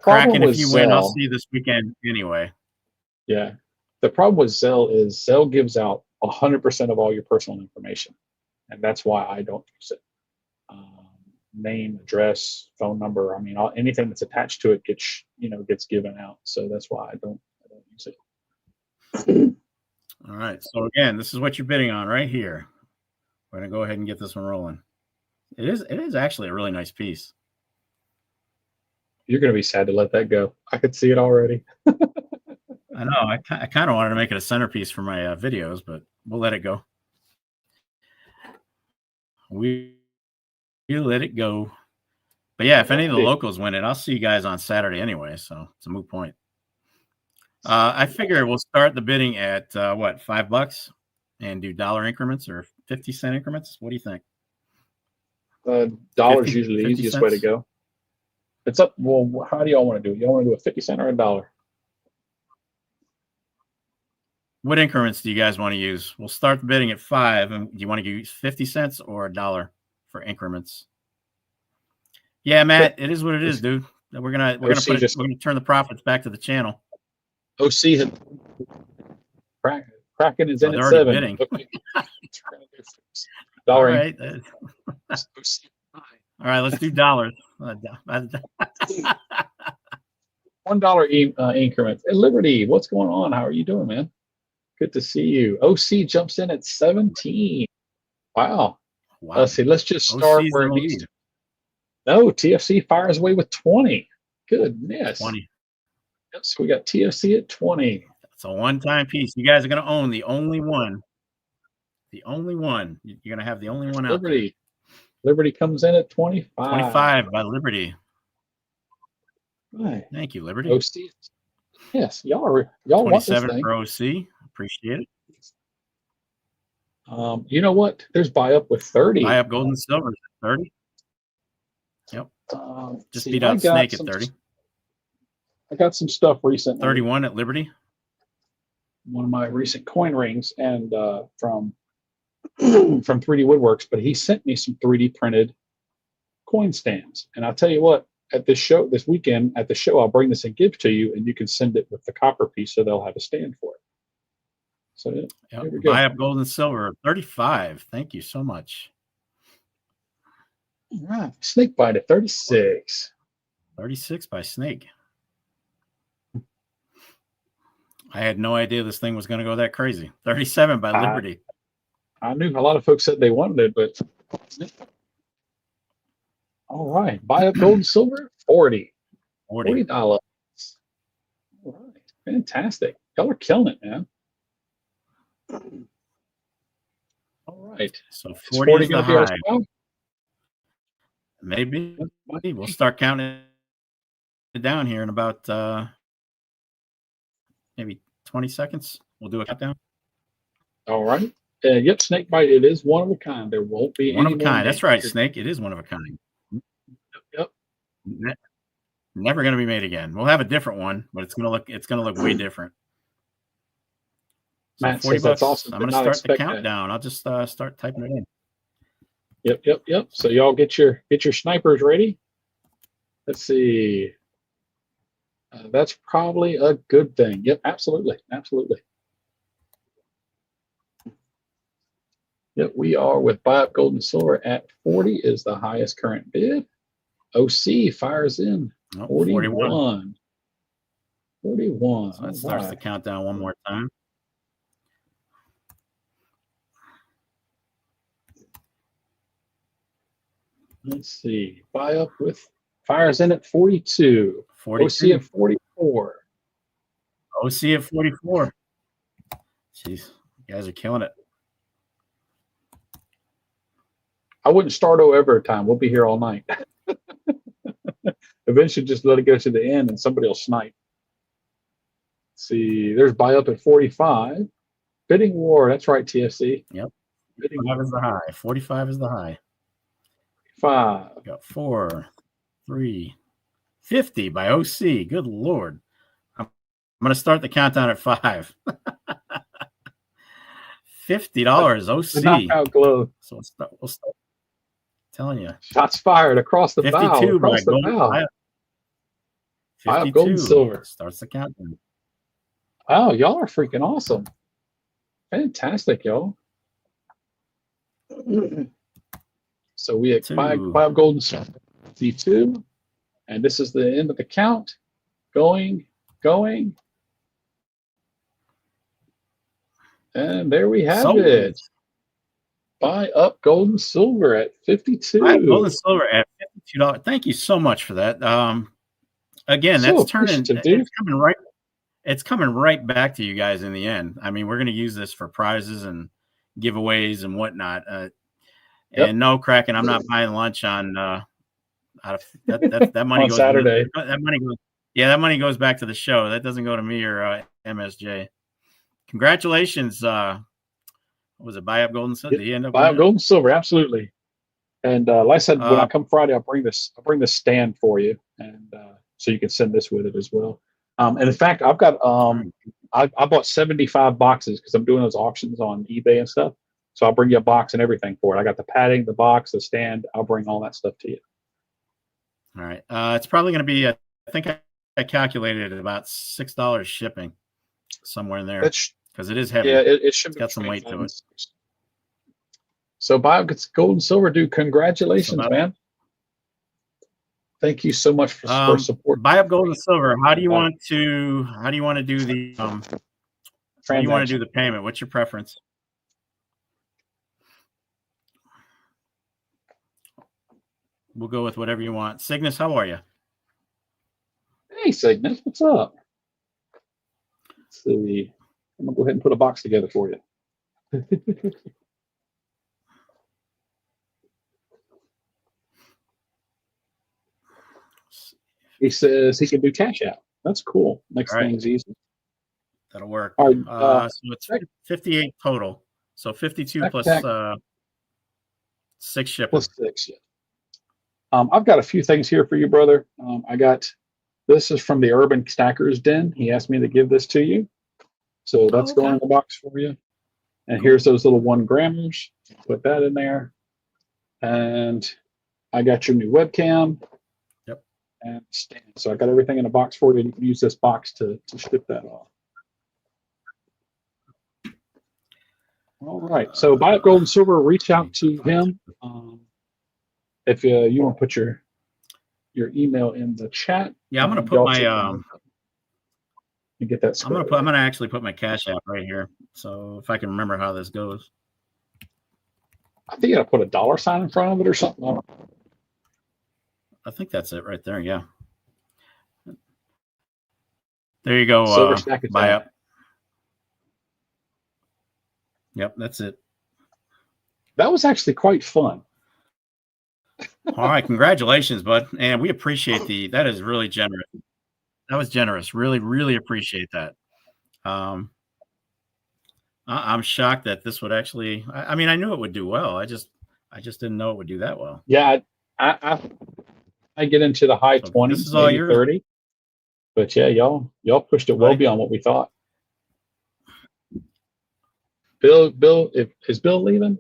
Kraken, if you win, I'll see you this weekend anyway.
Yeah. The problem with Zelle is Zelle gives out 100% of all your personal information. And that's why I don't use it. Name, address, phone number. I mean, anything that's attached to it gets given out. So that's why I don't use it.
All right. So again, this is what you're bidding on right here. We're going to go ahead and get this one rolling. It is actually a really nice piece.
You're going to be sad to let that go. I could see it already.
I know. I kind of wanted to make it a centerpiece for my videos, but we'll let it go. We let it go. But yeah, if any of the locals win it, I'll see you guys on Saturday anyway. So it's a moot point. I figure we'll start the bidding at $5 and do dollar increments or 50-cent increments. What do you think?
Dollar's usually the easiest way to go. It's up. Well, how do y'all want to do it? Y'all want to do a 50 cent or a dollar?
What increments do you guys want to use? We'll start the bidding at 5. And do you want to use 50 cents or $1 for increments? Yeah, Matt, it is what it is, dude. We're gonna turn the profits back to the channel.
OC Kraken is in at 7.
Bidding.
Dollar.
All right. All right, let's do dollars.
$1 increments. Hey, Liberty, what's going on? How are you doing, man? Good to see you. OC jumps in at 17. Wow. Let's see. Let's just start
OC's
where it needs to. No, TFC fires away with 20. Goodness.
20.
Yep, so we got TFC at 20.
It's a one-time piece. You guys are going to own the only one. The only one. You're going to have the only one out there.
Liberty comes in at 25.
25 by Liberty.
Right.
Thank you, Liberty.
OC. Yes, y'all want this thing.
27 for OC. Appreciate it.
You know what? There's buy up with 30.
Buy up gold and silver at 30. Yep. Just beat out Snake at 30.
I got some stuff recently.
31 at Liberty.
One of my recent coin rings and from 3D Woodworks, but he sent me some 3D printed coin stands. And I'll tell you what, at this weekend, I'll bring this and give to you, and you can send it with the copper piece so they'll have a stand for it. So yeah,
here we go. Buy up gold and silver, 35. Thank you so much.
All right. Snake bite at 36.
36 by Snake. I had no idea this thing was going to go that crazy. 37 by Liberty.
I knew a lot of folks said they wanted it, but all right. Buy up gold and silver, 40. $40. All right. Fantastic. Y'all are killing it, man. All right.
So 40 is the high. Maybe. We'll start counting it down here in about maybe 20 seconds. We'll do a countdown.
All right. Yep, snake bite. It is one of a kind. There won't be
one of a kind. That's right, Snake. It is one of a kind.
Yep.
Never going to be made again. We'll have a different one, but it's going to look way different. So
Matt
40
says that's
bucks.
awesome.
I'm going to start the countdown. I'll just start typing it in.
Yep. So y'all get your snipers ready. Let's see. That's probably a good thing. Yep, absolutely. Yep, we are with buy up gold and silver at 40 is the highest current bid. OC fires in 41. 41.
So that starts the countdown one more time.
Let's see. Buy up with fires in at 42.
42.
OC at 44.
OC at 44. Jeez, you guys are killing it.
I wouldn't start over time. We'll be here all night. Eventually, just let it go to the end and somebody will snipe. Let's see, there's buy up at 45. Bidding war. That's right, TFC.
Yep.
Bidding
45 is the high. 45 is the high.
5.
We got 4, 3, 50 by OC. Good Lord. I'm going to start the countdown at 5. $50 OC.
The knockout glow.
So we'll start. Telling you.
Shots fired across the bow.
52 by
Across the bow.
52
gold and silver.
Starts the countdown.
Wow, y'all are freaking awesome. Fantastic, y'all. So we have 5 gold and silver. C2. And this is the end of the count. Going. And there we have it. Buy up gold and silver at 52.
Buy up gold and silver at $52. Thank you so much for that. Again, that's turning. It's coming right back to you guys in the end. I mean, we're going to use this for prizes and giveaways and whatnot. And no, Kraken, I'm not buying lunch on that money
on
goes
Saturday.
That money goes back to the show. That doesn't go to me or MSJ. Congratulations. What was it? Buy up gold and silver. The end of
buy up gold and silver, absolutely. And like I said, when I come Friday, I'll bring this stand for you, and so you can send this with it as well. And in fact, I've got I bought 75 boxes because I'm doing those auctions on eBay and stuff. So I'll bring you a box and everything for it. I got the padding, the box, the stand. I'll bring all that stuff to you.
All right. It's probably going to be, I think I calculated it about $6 shipping somewhere in there because it is heavy.
Yeah, it should
be got some weight to it.
So buy up gold and silver, dude. Congratulations, man. Thank you so much for support.
Buy up gold and silver. How do you want to do the how do you want to do the payment? What's your preference? We'll go with whatever you want. Cygnus, how are you?
Hey, Cygnus, what's up? Let's see. I'm gonna go ahead and put a box together for you. He says he can do cash out. That's cool. Makes things easy.
That'll work.
All right,
so it's 58 total. So 52 plus 6 shipping.
Plus 6, yeah. I've got a few things here for you, brother. This is from the Urban Stackers Den. He asked me to give this to you. So that's going in the box for you. And here's those little 1 grammers. Put that in there. And I got your new webcam.
Yep.
And stand. So I got everything in a box for you. And you can use this box to ship that off. All right. So buy up gold and silver. Reach out to him. If you want to put your email in the chat.
Yeah, I'm going to put my
and get that.
I'm going to actually put my Cash App right here. So if I can remember how this goes.
I think you got to put a $sign in front of it or something.
I think that's it right there. Yeah. There you go. Buy up. Yep, that's it.
That was actually quite fun.
All right, congratulations, bud. And we appreciate that is really generous. That was generous. Really, really appreciate that. I'm shocked that this would actually, I mean, I knew it would do well. I just didn't know it would do that well.
Yeah, I I get into the high 20s,
this is all
maybe
yours,
30. But yeah, y'all pushed it well beyond what we thought. Bill, is Bill leaving?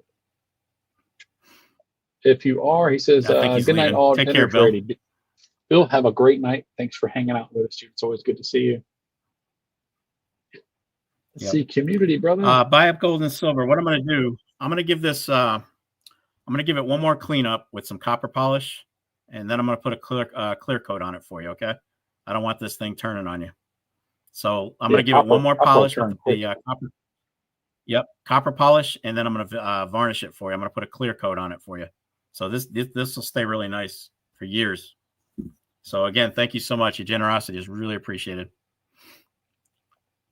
If you are, he says, good night,
leaving.
all.
Take
Dinner's
care, Bill.
ready. Bill, have a great night. Thanks for hanging out with us, dude. It's always good to see you. Let's see, community, brother.
Buy up gold and silver. What I'm going to do, I'm going to give this, I'm going to give it one more cleanup with some copper polish, and then I'm going to put a clear coat on it for you, okay? I don't want this thing turning on you. So I'm going to give it one more polish with the copper. Yep, copper polish, and then I'm going to varnish it for you. I'm going to put a clear coat on it for you. So this will stay really nice for years. So again, thank you so much. Your generosity is really appreciated.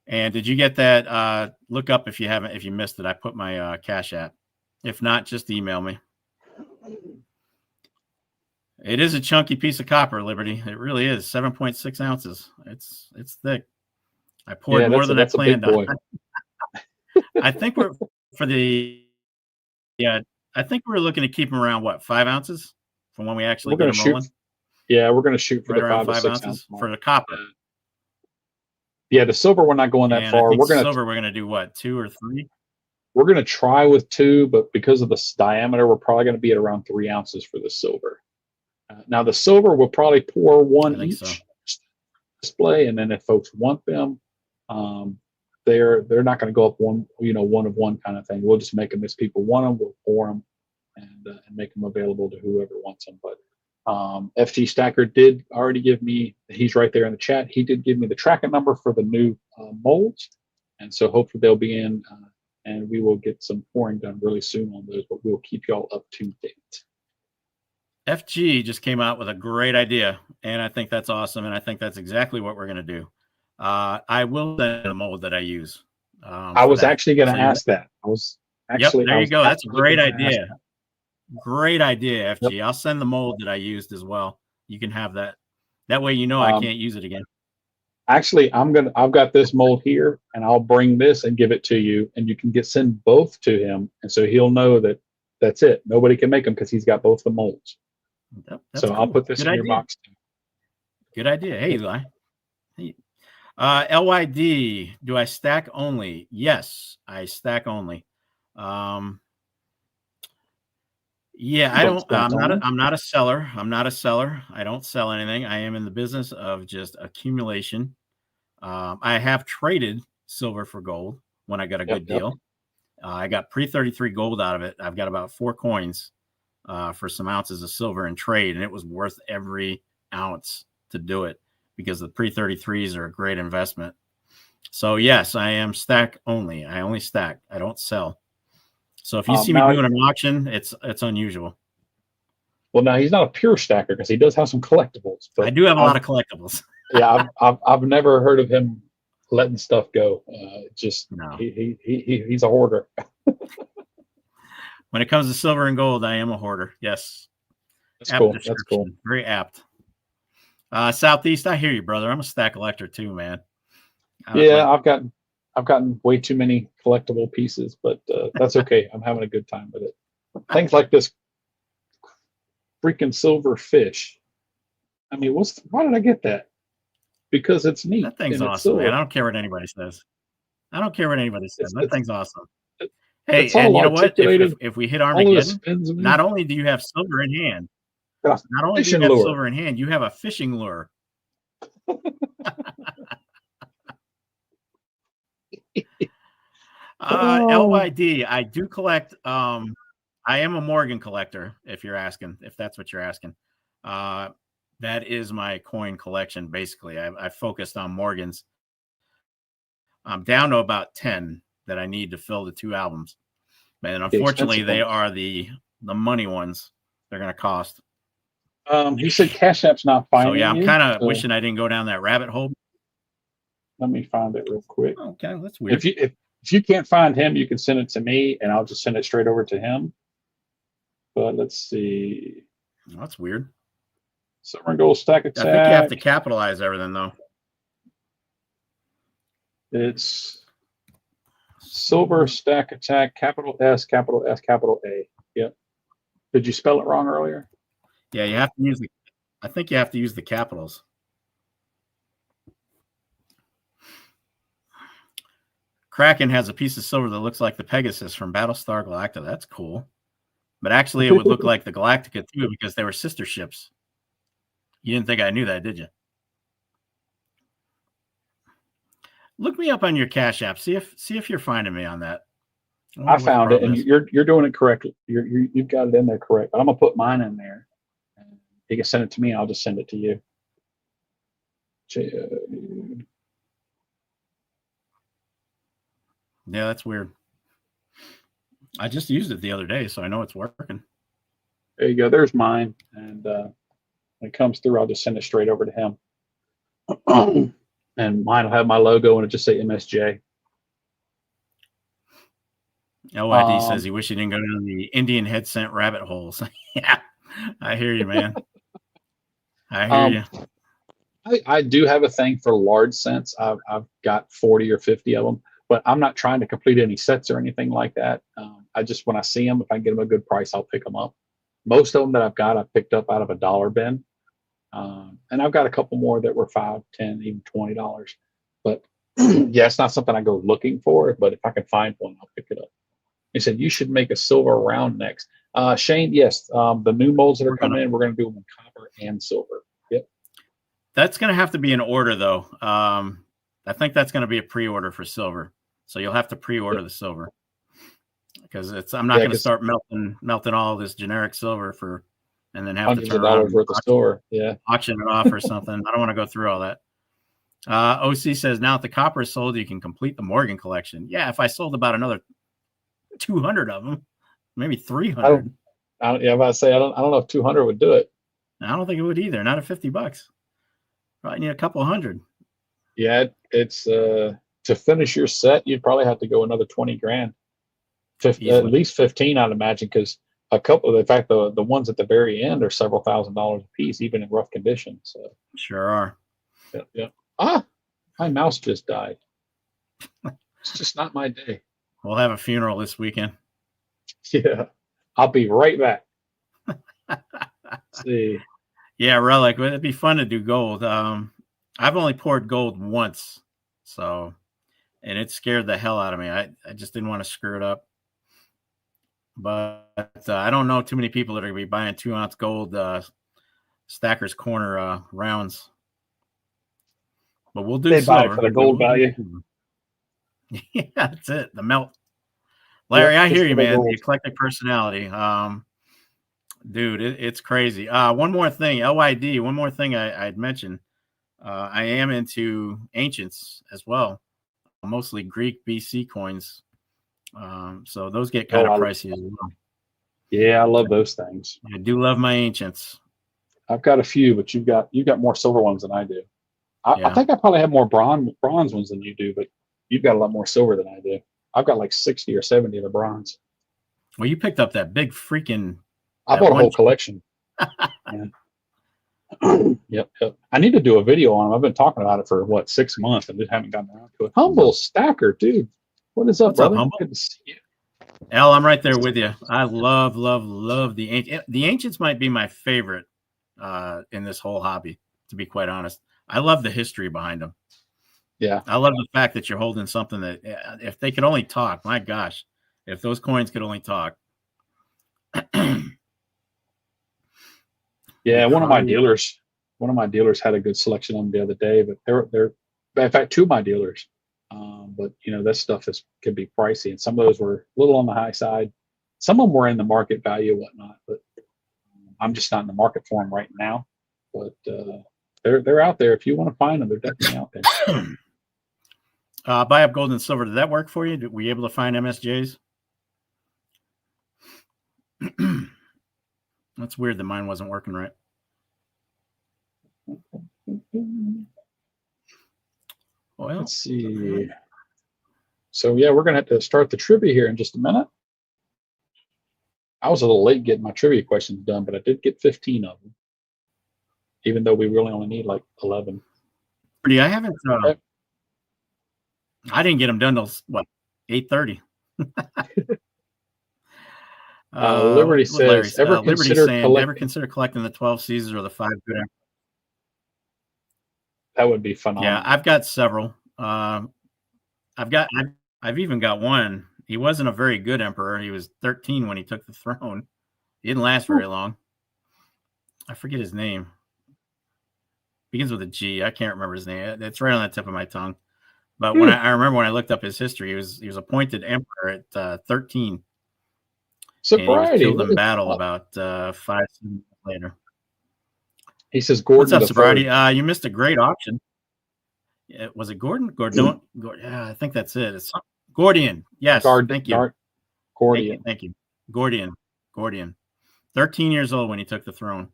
And did you get that? Look up if you missed it. I put my Cash App. If not, just email me. It is a chunky piece of copper, Liberty. It really is. 7.6 ounces. It's thick. I poured more than I planned on. I think we're I think we're looking to keep them around 5 ounces from when we actually get them rolling.
Yeah, we're going to shoot for
right
the
around
5
ounces
ounce
for the copper.
Yeah, the silver we're not going that far. We're going
to do what, 2 or 3?
We're going to try with 2, but because of the diameter, we're probably going to be at around 3 ounces for the silver. Now the silver we'll probably pour 1 each display, and then if folks want them, they're not going to go up one of one kind of thing. We'll just make them as people want them. We'll pour them and make them available to whoever wants them. But FG Stacker did already give me. He's right there in the chat. He did give me the tracking number for the new molds, and so hopefully they'll be in, and we will get some pouring done really soon on those. But we'll keep y'all up to date.
FG just came out with a great idea, and I think that's awesome, and I think that's exactly what we're going to do. I will send the mold that I use.
I was actually going to ask that.
There you go. That's a great idea. Great idea, FG. Yep. I'll send the mold that I used as well. You can have that. That way, I can't use it again.
Actually, I've got this mold here, and I'll bring this and give it to you, and you can send both to him, and so he'll know that that's it. Nobody can make them because he's got both the molds. So cool. I'll put this in your box.
Good idea. Hey, Eli. Hey. LYD, do I stack only? Yes, I stack only. Yeah, I don't. I'm not a seller. I don't sell anything. I am in the business of just accumulation. I have traded silver for gold when I got a good deal. I got pre-33 gold out of it. I've got about 4 coins for some ounces of silver in trade, and it was worth every ounce to do it because the pre-33s are a great investment. So yes, I am stack only. I only stack. I don't sell. So if you see me doing an auction, it's unusual.
Well, now he's not a pure stacker because he does have some collectibles. But
I do have a lot of collectibles.
Yeah, I've never heard of him letting stuff go. He's a hoarder.
When it comes to silver and gold, I am a hoarder. Yes,
that's cool. That's cool.
Very apt. Southeast, I hear you, brother. I'm a stack collector too, man.
I've gotten way too many collectible pieces, but that's okay. I'm having a good time with it. Things like this freaking silver fish. I mean, why did I get that? Because it's neat.
That thing's awesome, man. I don't care what anybody says. That thing's awesome. Hey, and you know what? If we hit Armageddon, not only do you have silver in hand, you have a fishing lure. LYD, I do collect. I am a Morgan collector, if that's what you're asking. That is my coin collection, basically. I focused on Morgans. I'm down to about 10 that I need to fill the 2 albums. And unfortunately, they are the money ones. They're going to cost.
He said Cash App's not finding.
So yeah, I'm kind of wishing I didn't go down that rabbit hole.
Let me find it real quick.
Okay, that's weird.
If you can't find him, you can send it to me, and I'll just send it straight over to him. But let's see.
Oh, that's weird.
Silver and gold stack attack.
I think you have to capitalize everything, though.
It's silver stack attack, capital S, capital A. Yep. Did you spell it wrong earlier?
Yeah, you have to use I think you have to use the capitals. Kraken has a piece of silver that looks like the Pegasus from Battlestar Galactica. That's cool. But actually, it would look like the Galactica too because they were sister ships. You didn't think I knew that, did you? Look me up on your Cash App. See if you're finding me on that.
I found it, and you're doing it correctly. You've got it in there correct. I'm gonna put mine in there. You can send it to me. I'll just send it to you.
Yeah, that's weird. I just used it the other day, so I know it's working.
There you go. There's mine, and when it comes through, I'll just send it straight over to him. And mine will have my logo and it just say MSJ.
LYD says he wished he didn't go down the Indian head scent rabbit holes. Yeah, I hear you, man. I hear you.
I do have a thing for large scents. I've got 40 or 50 of them, but I'm not trying to complete any sets or anything like that. I just, when I see them, if I can get them a good price, I'll pick them up. Most of them that I've got, I picked up out of a dollar bin. And I've got a couple more that were $5, $10, even $20. But yeah, it's not something I go looking for, but if I can find one, I'll pick it up. He said, you should make a silver round next. Shane, yes, the new molds that are coming in, we're going to do them in copper and silver. Yep.
That's going to have to be an order, though. I think that's going to be a pre-order for silver. So you'll have to pre-order the silver. Because I'm not going to start melting all this generic silver for, and then have
hundreds
to turn
of dollars
around
worth of silver. Yeah.
Auction it off or something. I don't want to go through all that. OC says, now if the copper is sold, you can complete the Morgan collection. Yeah, if I sold about another 200 of them, maybe 300.
I don't know if 200 would do it.
I don't think it would either. Not at $50. Probably need a couple hundred.
Yeah, it's to finish your set, you'd probably have to go another 20 grand. At least 15, I'd imagine, because a couple, in fact, the ones at the very end are several $1,000s a piece, even in rough condition. So
sure are.
Yeah. Ah, my mouse just died. It's just not my day.
We'll have a funeral this weekend.
Yeah, I'll be right back. See.
Yeah, relic. It'd be fun to do gold. I've only poured gold once, so, and it scared the hell out of me. I just didn't want to screw it up. But I don't know too many people that are going to be buying 2-ounce gold Stacker's Corner rounds. But we'll do
they
silver.
buy it for the gold value.
Yeah, that's it. The melt. Larry, I hear you, man. The eclectic personality. Dude, it's crazy. One more thing, LYD, one more thing I'd mention. I am into ancients as well, mostly Greek BC coins. So those get kind of pricey as well.
Yeah, I love those things.
I do love my ancients.
I've got a few, but you've got more silver ones than I do. I think I probably have more bronze ones than you do, but you've got a lot more silver than I do. I've got like 60 or 70 of the bronze.
Well, you picked up that big freaking.
I bought a whole collection. Yep. I need to do a video on them. I've been talking about it for 6 months and just haven't gotten around to it. Humble Stacker, dude. What is up,
What's
brother?
Up, Humble?
Good to see you.
Al, I'm right there with you. I love the ancient. The ancients might be my favorite in this whole hobby, to be quite honest. I love the history behind them.
Yeah.
I love the fact that you're holding something that, if they could only talk, my gosh, if those coins could only talk.
Yeah, one of my dealers had a good selection of them the other day, but they're in fact, two of my dealers. But this stuff could be pricey, and some of those were a little on the high side. Some of them were in the market value and whatnot, but I'm just not in the market for them right now. But they're out there. If you want to find them, they're definitely out there.
Buy up gold and silver. Did that work for you? Were you able to find MSJs? That's weird that mine wasn't working right. Well,
let's see. So yeah, we're gonna have to start the trivia here in just a minute. I was a little late getting my trivia questions done, but I did get 15 of them, even though we really only need like 11.
I haven't. I didn't get them done till 8:30.
Liberty says,
Liberty saying, ever consider collecting the 12 Caesars or the 5 good emperors?
That would be phenomenal.
Yeah, I've got several. I've even got one. He wasn't a very good emperor. He was 13 when he took the throne. He didn't last very long. I forget his name. Begins with a G. I can't remember his name. It's right on the tip of my tongue. But when I remember when I looked up his history, he was appointed emperor at 13.
Sobriety.
And he was killed in battle about 5 years later.
He says, Gordon.
What's up, Sobriety? You missed a great option. Was it Gordon? Gordon? Yeah, I think that's it. It's Gordian. Yes. Thank you.
Gordian.
Thank you. Gordian. 13 years old when he took the throne.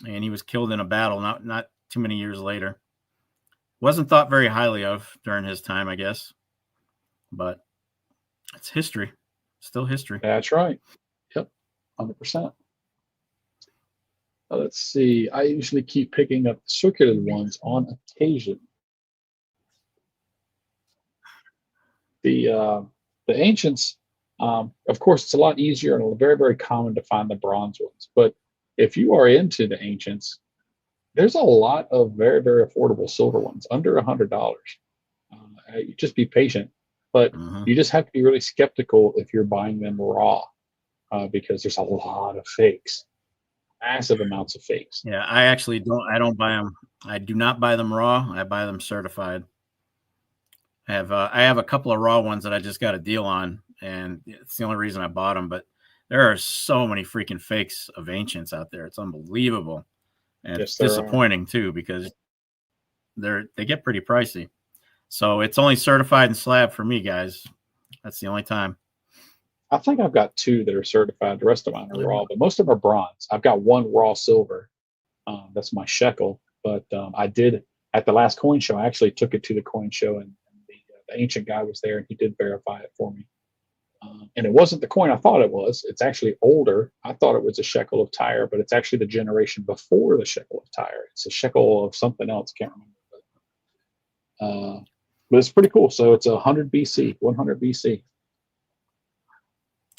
And he was killed in a battle not too many years later. Wasn't thought very highly of during his time, I guess. But it's history. Still history.
That's right. Yep. 100%. Let's see. I usually keep picking up circular ones on occasion. The ancients, of course, it's a lot easier and very, very common to find the bronze ones. But if you are into the ancients, there's a lot of very, very affordable silver ones, under $100. You just be patient, but you just have to be really skeptical if you're buying them raw, because there's a lot of fakes. Massive amounts of fakes.
Yeah, I don't buy them. I do not buy them raw. I buy them certified. I have a couple of raw ones that I just got a deal on, and it's the only reason I bought them. But there are so many freaking fakes of ancients out there. It's unbelievable, and it's disappointing too, because they get pretty pricey. So it's only certified and slab for me, guys. That's the only time.
I think I've got 2 that are certified. The rest of mine are raw, but most of them are bronze. I've got 1 raw silver. That's my shekel. But I did, at the last coin show, I actually took it to the coin show, and the ancient guy was there, and he did verify it for me. And it wasn't the coin I thought it was. It's actually older. I thought it was a shekel of Tyre, but it's actually the generation before the shekel of Tyre. It's a shekel of something else. Can't remember. But it's pretty cool. So it's 100 BC, 100 BC.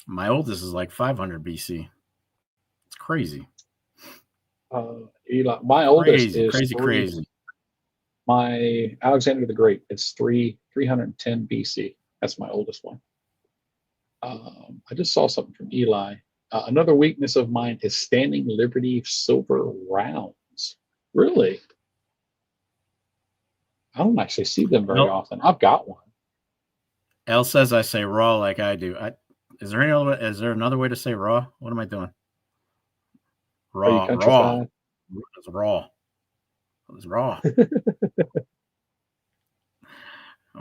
My oldest is like 500 BC. It's crazy.
Eli, my oldest is
crazy.
My Alexander the Great is 310 BC. That's my oldest one. I just saw something from Eli. Another weakness of mine is Standing Liberty silver rounds. Really? I don't actually see them very often. I've got one.
Elle says I say raw like I do. Is there another way to say raw? What am I doing? Raw. It's raw. It's raw.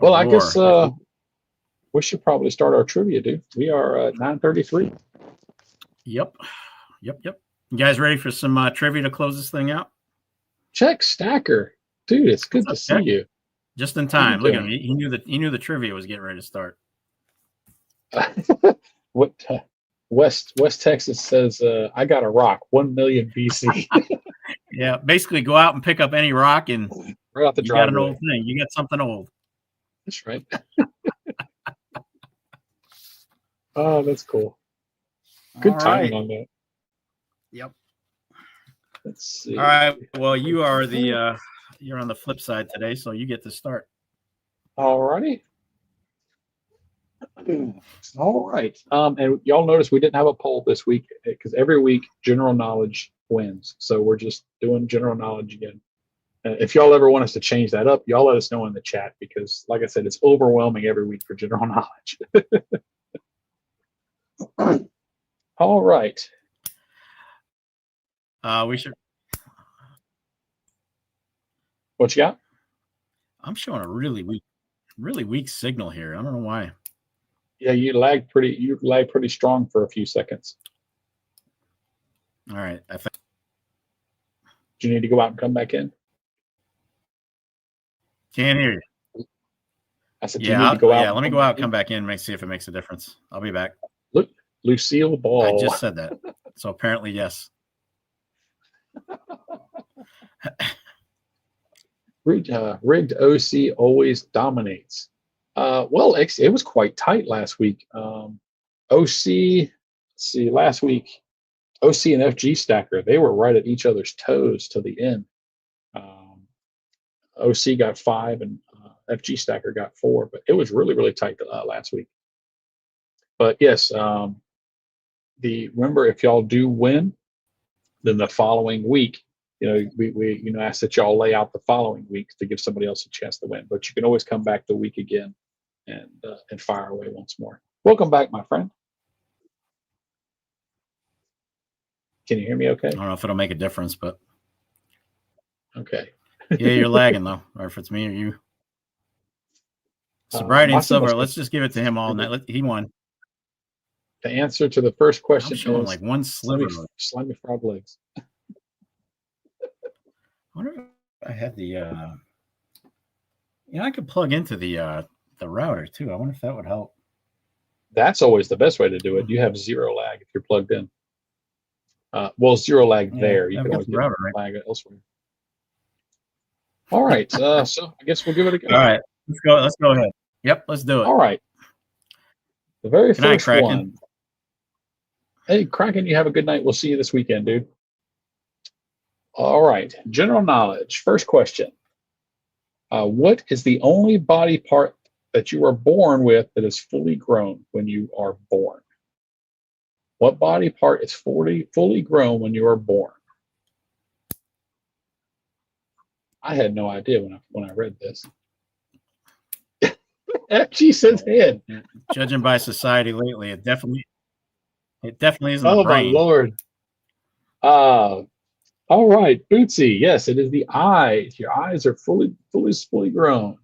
Well, I guess we should probably start our trivia, dude. We are at 9:33.
Yep. You guys ready for some trivia to close this thing out?
Check Stacker. Dude, it's good to see you.
Just in time. Look at him. He knew the trivia was getting ready to start.
What West Texas says, I got a rock, 1 million BC.
Yeah, basically go out and pick up any rock and
right out the driveway.
Got an old thing. You got something old.
That's right. Oh, that's cool. Good timing on that.
Yep.
Let's see.
All right. Well, you are you're on the flip side today, so you get to start.
All righty. All right. And y'all notice we didn't have a poll this week because every week general knowledge wins. So we're just doing general knowledge again. If y'all ever want us to change that up, y'all let us know in the chat because, like I said, it's overwhelming every week for general knowledge. All right.
We should.
What you got?
I'm showing a really weak signal here. I don't know why.
Yeah, you lag pretty strong for a few seconds.
All right.
Do you need to go out and come back in?
Can't hear you.
I said, you need to go out.
Yeah, let me go out, come back in, see if it makes a difference. I'll be back.
Look, Lucille Ball.
I just said that. So apparently, yes.
Rigged OC always dominates. Well, it was quite tight last week. OC see, last week, OC and FG Stacker, they were right at each other's toes to the end. OC got 5 and FG Stacker got 4, but it was really, really tight last week. But yes, remember, if y'all do win, then the following week, we ask that y'all lay out the following week to give somebody else a chance to win. But you can always come back the week again and fire away once more. Welcome back, my friend. Can you hear me okay?
I don't know if it'll make a difference, but
okay.
Yeah, you're lagging though, or if it's me or you. Sobriety and Silver, let's just give it to him all night. He won.
The answer to the first question
is like one sliver.
Slimy frog legs.
I wonder if I had the I could plug into the router too. I wonder if that would help.
That's always the best way to do it. You have zero lag if you're plugged in. Well, zero lag there. You can always get lag elsewhere. All right. So I guess we'll give it a go.
All right. Let's go ahead. Yep, let's do it.
All right. The very first one. Hey, Kraken, you have a good night. We'll see you this weekend, dude. All right. General knowledge. First question. What is the only body part that you are born with that is fully grown when you are born? What body part is fully grown when you are born? I had no idea when I read this. She says head.
Judging by society lately, it definitely isn't
the brain. Oh my Lord. All right, Bootsy. Yes, it is the eyes. Your eyes are fully grown.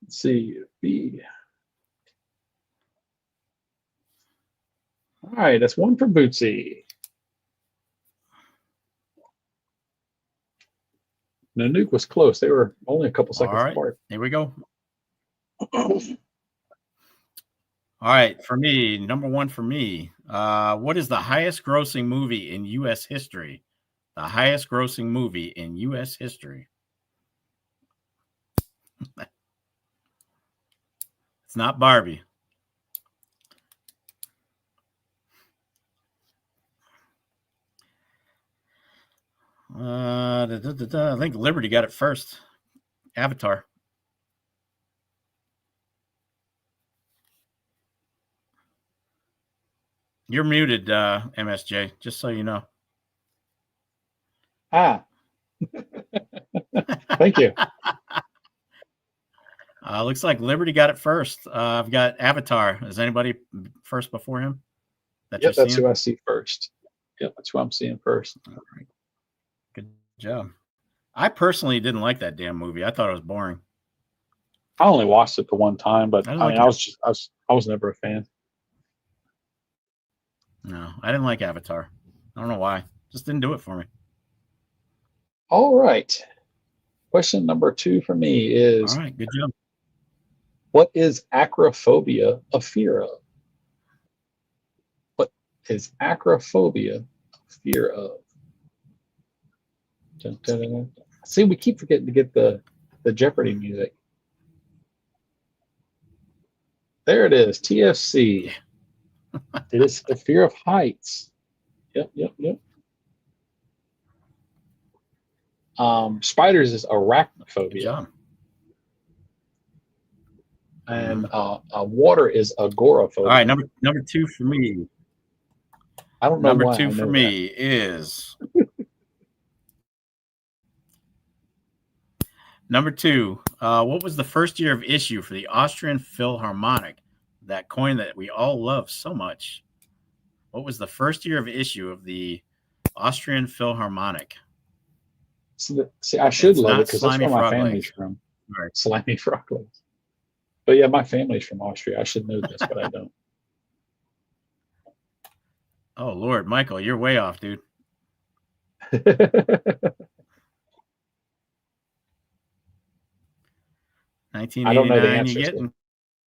Let's see. B. All right, that's one for Bootsy. Nanook was close. They were only a couple seconds apart.
Here we go. All right, for me, number one for me. What is the highest grossing movie in U.S. history? The highest grossing movie in U.S. history. It's not Barbie. I think Liberty got it first. Avatar. You're muted, MSJ, just so you know.
Thank you.
Looks like Liberty got it first. I've got Avatar. Is anybody first before him?
Yep, that's who I see first. Yep, that's who I'm seeing first.
All right. Good job. I personally didn't like that damn movie. I thought it was boring.
I only watched it the one time, but I was never a fan.
No, I didn't like Avatar. I don't know why. Just didn't do it for me.
All right. Question number 2 for me is,
all right, good job.
What is acrophobia a fear of? What is acrophobia a fear of? Dun, dun, dun, dun. See, we keep forgetting to get the Jeopardy music. There it is, TFC. It is a fear of heights. Yep. Spiders is arachnophobia.
Good job.
And water is agoraphobia.
All right, number 2 for me.
I don't know.
Number 2 for me is number 2. What was the first year of issue for the Austrian Philharmonic? That coin that we all love so much. What was the first year of issue of the Austrian Philharmonic?
See, I should love it because that's where my family's from.
Right.
Slimy frog legs. But yeah, my family's from Austria. I should know this, but I don't.
Oh, Lord, Michael, you're way off, dude. 1989, I don't know the answer. You're getting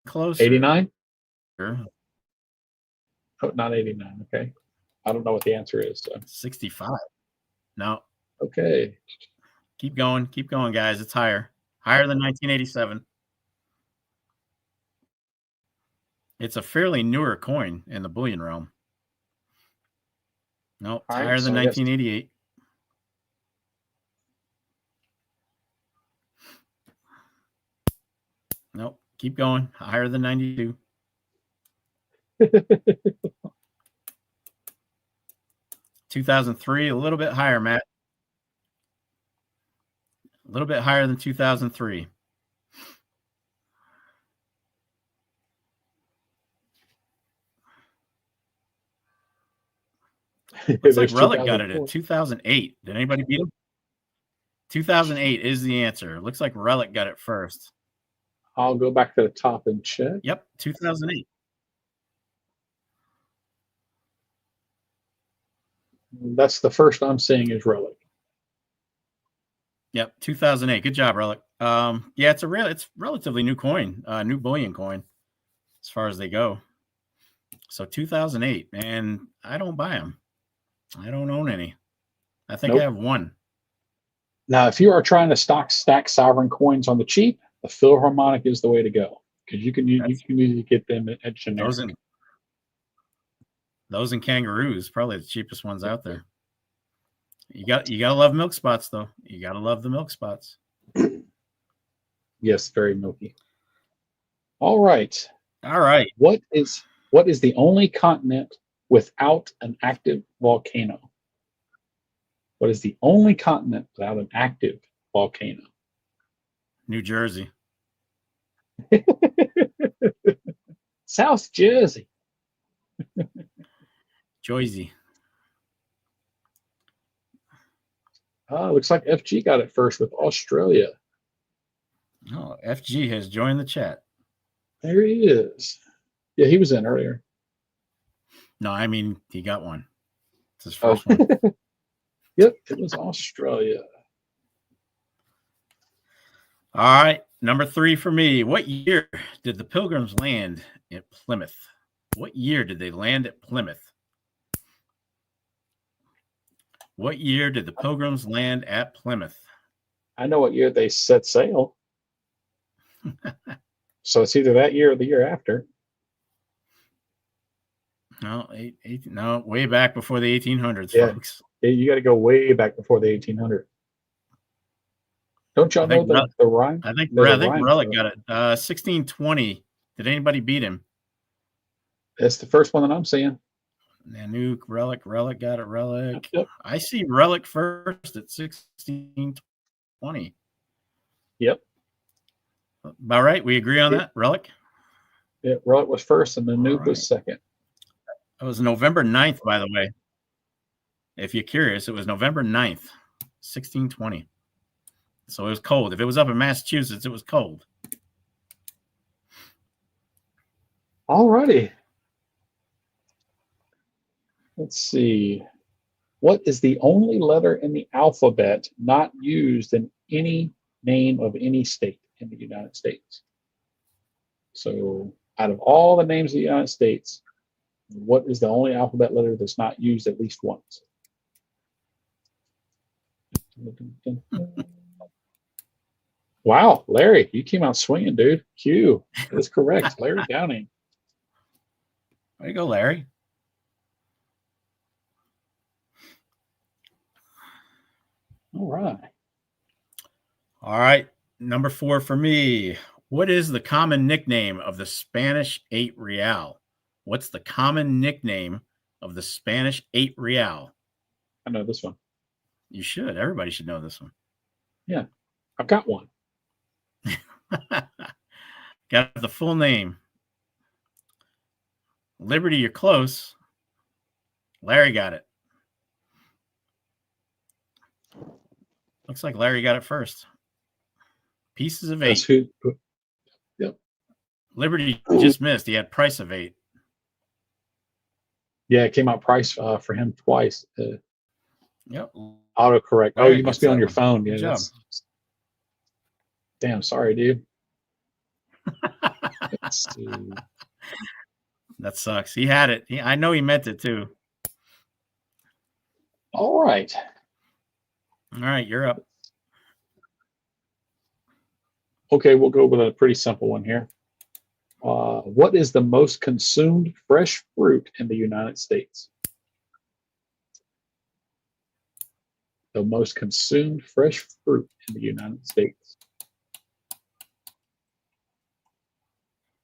closer.
89?
Sure.
Oh, not 89. Okay. I don't know what the answer is. So.
65. No.
Okay.
Keep going, guys. It's higher than 1987. It's a fairly newer coin in the bullion realm. No, it's
All right,
higher than
so I guess
1988. Nope. Keep going. Higher than 92. 2003, a little bit higher, Matt. A little bit higher than 2003. Looks like Relic got it at 2008. Did anybody beat him? 2008 is the answer. Looks like Relic got it first.
I'll go back to the top and check.
Yep, 2008.
That's the first I'm seeing is Relic.
Yep, 2008. Good job, Relic. Yeah, it's relatively new coin, new bullion coin, as far as they go. So 2008, and I don't buy them. I don't own any. I think I have one.
Now, if you are trying to stack sovereign coins on the cheap, the Philharmonic is the way to go because you can usually get them at generic.
Those and kangaroos, probably the cheapest ones out there. You gotta love milk spots though. You gotta love the milk spots.
Yes, very milky. All right. What is the only continent without an active volcano? What is the only continent without an active volcano?
New Jersey.
South Jersey.
Jersey.
Looks like FG got it first with Australia.
Oh, FG has joined the chat.
There he is. Yeah, he was in earlier.
No, I mean, he got one. It's his first one.
Yep, it was Australia.
All right, number 3 for me. What year did the Pilgrims land at Plymouth? What year did they land at Plymouth? What year did the Pilgrims land at Plymouth?
I know what year they set sail. So it's either that year or the year after.
No, no, way back before the 1800s, folks.
Yeah, you got to go way back before the 1800s. Don't y'all know the rhyme?
I think Relic got it. 1620. Did anybody beat him?
That's the first one that I'm seeing.
Nanook, Relic got it. Relic.
Yep.
I see Relic first at 1620.
Yep.
About right. We agree on that. Relic.
Yeah, Relic was first, and Nanook was second.
It was November 9th, by the way. If you're curious, it was November 9th, 1620. So it was cold. If it was up in Massachusetts, it was cold.
All righty. Let's see. What is the only letter in the alphabet not used in any name of any state in the United States? So out of all the names of the United States, what is the only alphabet letter that's not used at least once? Wow, Larry, you came out swinging, dude. Q. That's correct. Larry Downing.
There you go, Larry.
All right.
All right. Number 4 for me. What is the common nickname of the Spanish 8 real? What's the common nickname of the Spanish 8 real?
I know this one.
You should. Everybody should know this one.
Yeah, I've got one.
Got the full name. Liberty, you're close. Larry got it. Looks like Larry got it first. Pieces of 8.
That's who. Yep.
Liberty just missed. He had price of 8.
Yeah, it came out price for him twice.
Yep.
Autocorrect. Oh, you must be on your phone.
Good
Yeah.
job.
Damn, sorry, dude. Let's see.
That sucks. He had it. I know he meant it too.
All right.
All right, you're up.
Okay, we'll go with a pretty simple one here. What is the most consumed fresh fruit in the United States? the most consumed fresh fruit in the United States?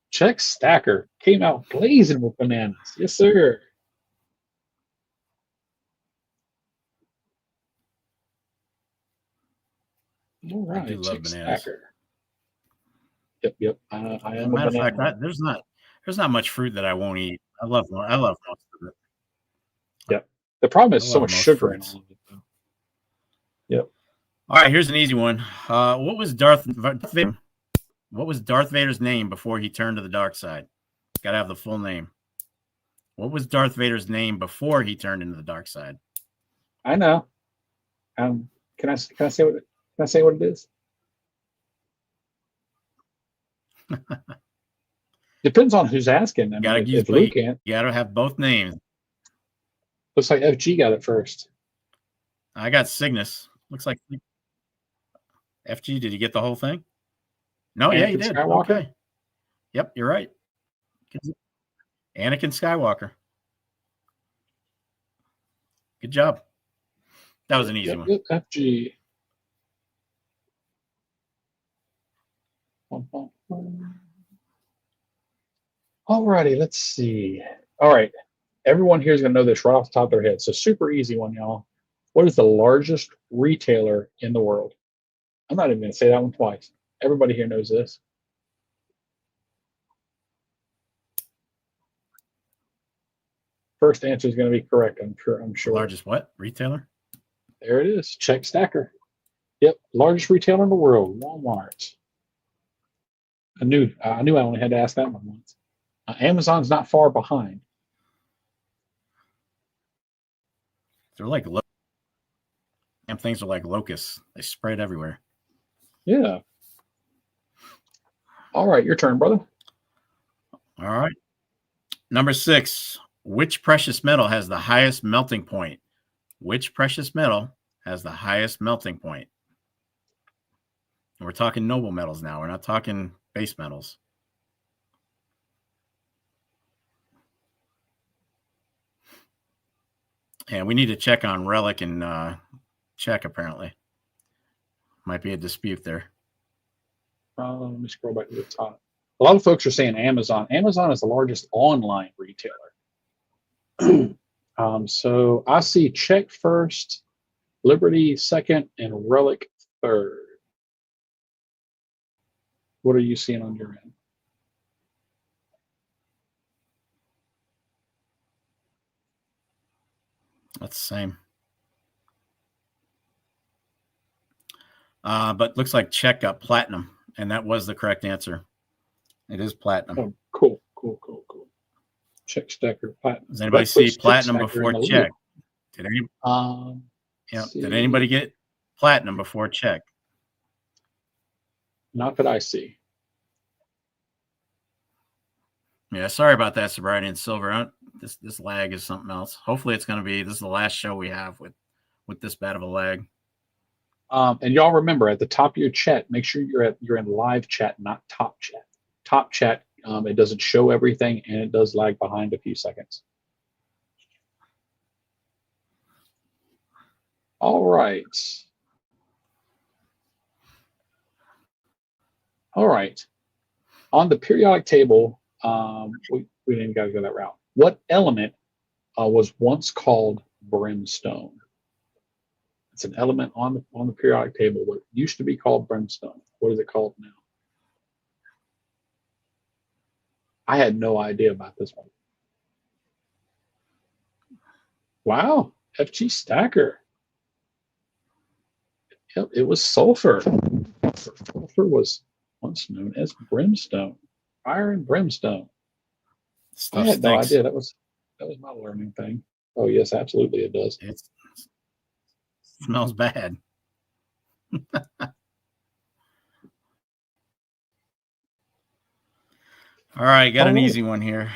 Czech Stacker came out blazing with bananas. Yes, sir. All right,
I do love
Czech
bananas.
Stacker. Yep. I am
Matter
a
of fact,
banana.
there's not much fruit that I won't eat. I love most of it.
Yep. The problem is
I
so
love
much
most
sugar in
fruits.
all of it, though. Yep.
All right, here's an easy one. What was Darth Vader's name before he turned to the dark side? Got to have the full name. What was Darth Vader's name before he turned into the dark side?
I know. Can I say what it is? Depends on who's asking. I mean, if Luke can't,
you gotta have both names.
Looks like FG got it first.
I got Cygnus. Looks like FG. Did you get the whole thing? No,
Anakin
yeah, you did.
Skywalker?
Okay. Yep, you're right. Anakin Skywalker. Good job. That was an easy one.
Yep, FG. Alrighty, let's see. All right. Everyone here is going to know this right off the top of their head. So super easy one, y'all. What is the largest retailer in the world? I'm not even going to say that one twice. Everybody here knows this. First answer is going to be correct. I'm sure.
Largest what? Retailer?
There it is. Czech Stacker. Yep, largest retailer in the world, Walmart. I knew I only had to ask that one once. Amazon's not far behind.
They're like damn things are like locusts. They spread everywhere.
Yeah. All right, your turn, brother.
All right. Number 6. Which precious metal has the highest melting point? Which precious metal has the highest melting point? And we're talking noble metals now. We're not talking base metals. And we need to check on Relic and check, apparently. Might be a dispute there.
Let me scroll back to the top. A lot of folks are saying Amazon. Amazon is the largest online retailer. So I see Check first, Liberty second, and Relic third. What are you seeing on your end?
That's the same. But looks like Check got platinum, and that was the correct answer. It is platinum.
Oh, cool. Check Stacker platinum.
Does anybody see platinum before Check? Did anybody get platinum before Check?
Not that I see.
Yeah, sorry about that, Sobriety and Silver. This lag is something else. Hopefully, it's going to be. This is the last show we have with this bad of a lag.
And y'all remember, at the top of your chat, make sure you're in live chat, not top chat. Top chat, it doesn't show everything, and it does lag behind a few seconds. All right. On the periodic table, we didn't got to go that route. What element was once called brimstone? It's an element on the periodic table. What used to be called brimstone. What is it called now? I had no idea about this one. Wow, FG Stacker. Yep, it was sulfur. Sulfur was once known as brimstone. Fire and brimstone. I had no idea. That was my learning thing. Oh yes, absolutely it does.
It smells bad. All right, got an easy one here.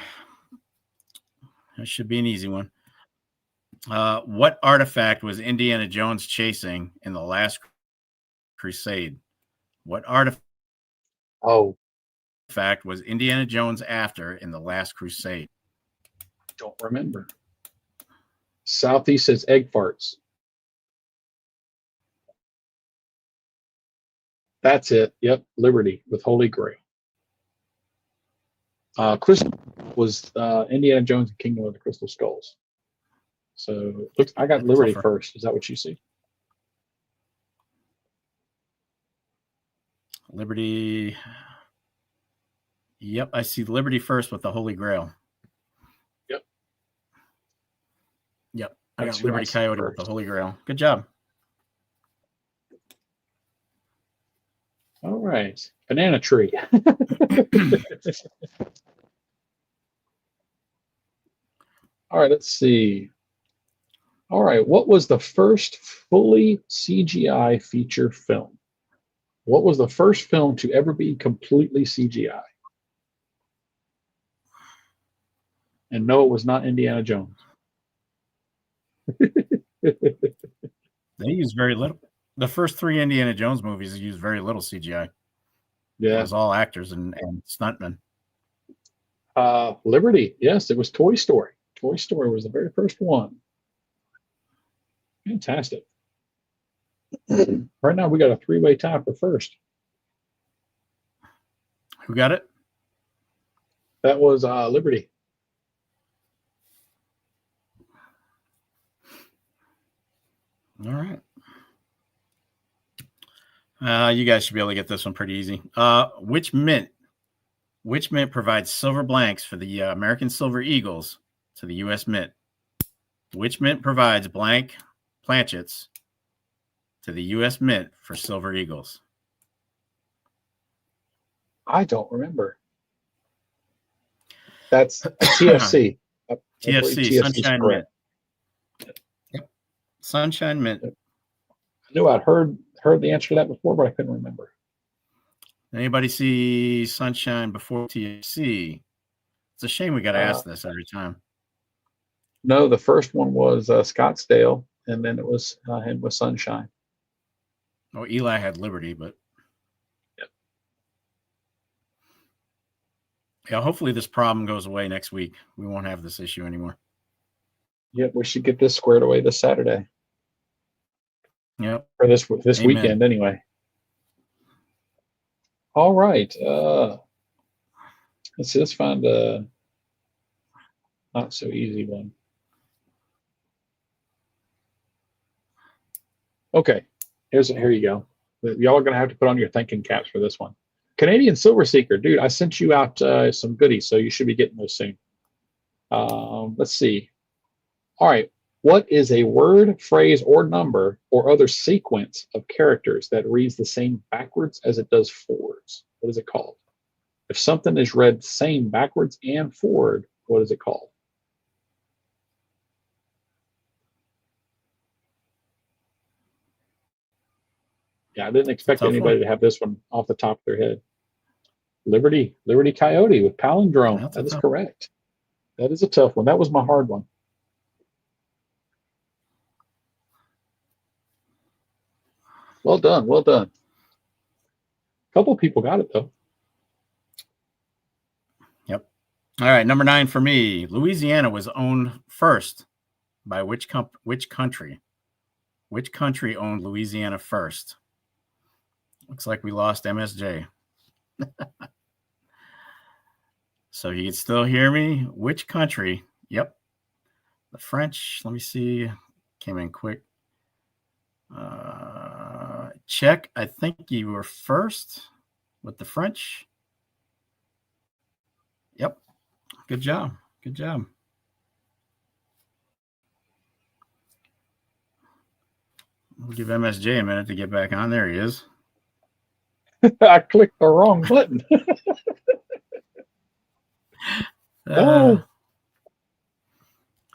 That should be an easy one. What artifact was Indiana Jones chasing in the Last Crusade? What artifact was Indiana Jones after in the Last Crusade?
Don't remember. Southeast says egg farts. That's it. Yep, Liberty with Holy Grail. Crystal was Indiana Jones and Kingdom of the Crystal Skulls. So looks, I got Liberty first. Is that what you see?
Liberty. Yep, I see Liberty first with the Holy Grail. Yep, I got Liberty Coyote with the Holy Grail. Good job.
All right, Banana Tree. All right, let's see. All right, what was the first fully CGI feature film? What was the first film to ever be completely CGI? And no, it was not Indiana Jones.
They use very little. The first 3 Indiana Jones movies use very little CGI.
Yeah.
It was all actors and stuntmen.
Liberty. Yes, it was Toy Story. Toy Story was the very first one. Fantastic. Right now, we got a 3-way tie for first.
Who got it?
That was Liberty.
All right. You guys should be able to get this one pretty easy. Which mint provides silver blanks for the American Silver Eagles to the U.S. Mint? Which mint provides blank planchets to the U.S. Mint for Silver Eagles?
I don't remember. That's TFC.
TFC, Sunshine Mint. Yep. Sunshine Mint.
I knew I'd heard the answer to that before, but I couldn't remember.
Anybody see Sunshine before TFC? It's a shame we got to ask this every time.
No, the first one was Scottsdale, and then it was him with Sunshine.
Oh, Eli had Liberty, but yeah, hopefully this problem goes away next week. We won't have this issue anymore.
Yep, we should get this squared away this Saturday.
Yep.
Or this weekend, anyway. All right. Let's see. Let's find a not so easy one. Okay. Here you go. Y'all are going to have to put on your thinking caps for this one. Canadian Silver Seeker. Dude, I sent you out some goodies, so you should be getting those soon. Let's see. All right. What is a word, phrase, or number or other sequence of characters that reads the same backwards as it does forwards? What is it called? If something is read same backwards and forward, what is it called? Yeah, I didn't expect anybody to have this one off the top of their head. Liberty Coyote with palindrome. That is correct. That is a tough one. That was my hard one. Well done. Well done. A couple people got it, though.
Yep. All right. Number 9 for me. Louisiana was owned first by which country? Which country owned Louisiana first? Looks like we lost MSJ. So you can still hear me. Which country? Yep. The French. Let me see. Came in quick. Czech, I think you were first with the French. Yep. Good job. Good job. We'll give MSJ a minute to get back on. There he is.
I clicked the wrong button.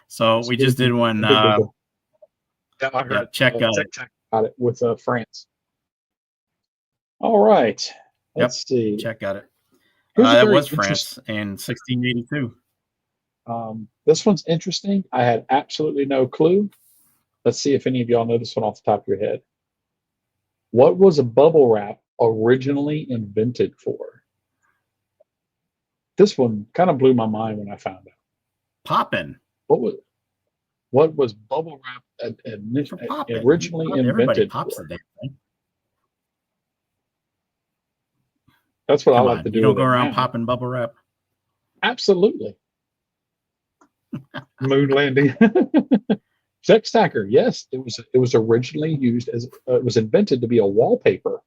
So we just did one. Czech got
it with France. All right. Let's see.
Czech got it. That was France in 1682.
This one's interesting. I had absolutely no clue. Let's see if any of y'all know this one off the top of your head. What was a bubble wrap originally invented for? This one kind of blew my mind when I found out.
Poppin'.
What was bubble wrap originally invented
pops
for? That's what I like to do.
You don't go around
now.
popping bubble wrap.
Absolutely. Moon landing. Check stacker. Yes, it was originally used as it was invented to be a wallpaper.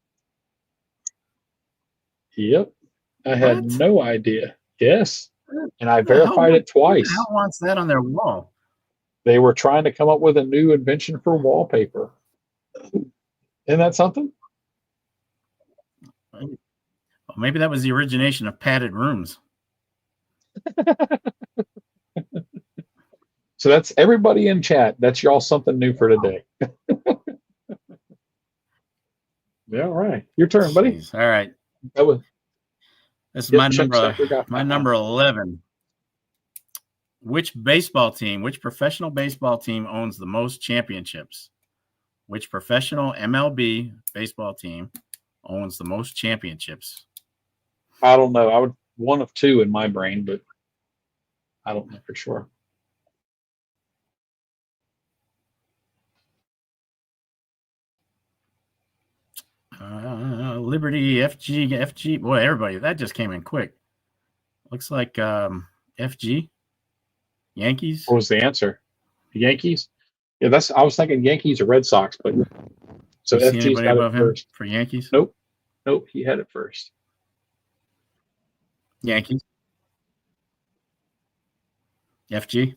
Yep. I had no idea. Yes. And I verified it twice.
Who the hell wants that on their wall?
They were trying to come up with a new invention for wallpaper. Isn't that something?
Well, maybe that was the origination of padded rooms.
So that's everybody in chat. That's y'all something new for today. Yeah, all right. Your turn, buddy.
Jeez. All right. This is my number 11. Which professional baseball team owns the most championships? Which professional MLB baseball team owns the most championships?
I don't know. I would one of two in my brain, but I don't know for sure.
Liberty, FG. Boy, everybody, that just came in quick. Looks like FG. Yankees.
What was the answer? The Yankees? Yeah, I was thinking Yankees or Red Sox, but so FG's got it first.
For Yankees?
Nope, he had it first.
Yankees. FG.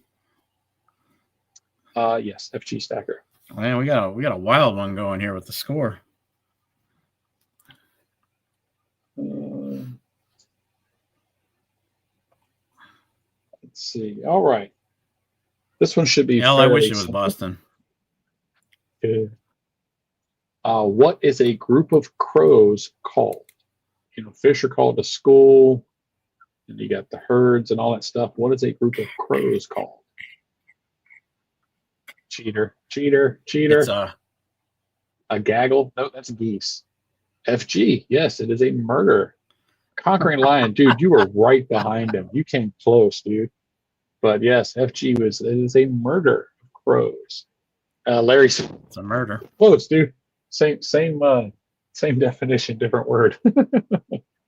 Yes, FG Stacker.
Man, we got a wild one going here with the score.
Let's see. All right. This one should be.
I wish it was Boston.
What is a group of crows called? Fish are called a school, and you got the herds and all that stuff. What is a group of crows called? Cheater. It's a gaggle. No, that's geese. FG. Yes, it is a murder. Conquering lion, dude. You were right behind him. You came close, dude. But yes, FG it is a murder of crows. Larry,
it's a murder.
Close, dude. Same definition, different word.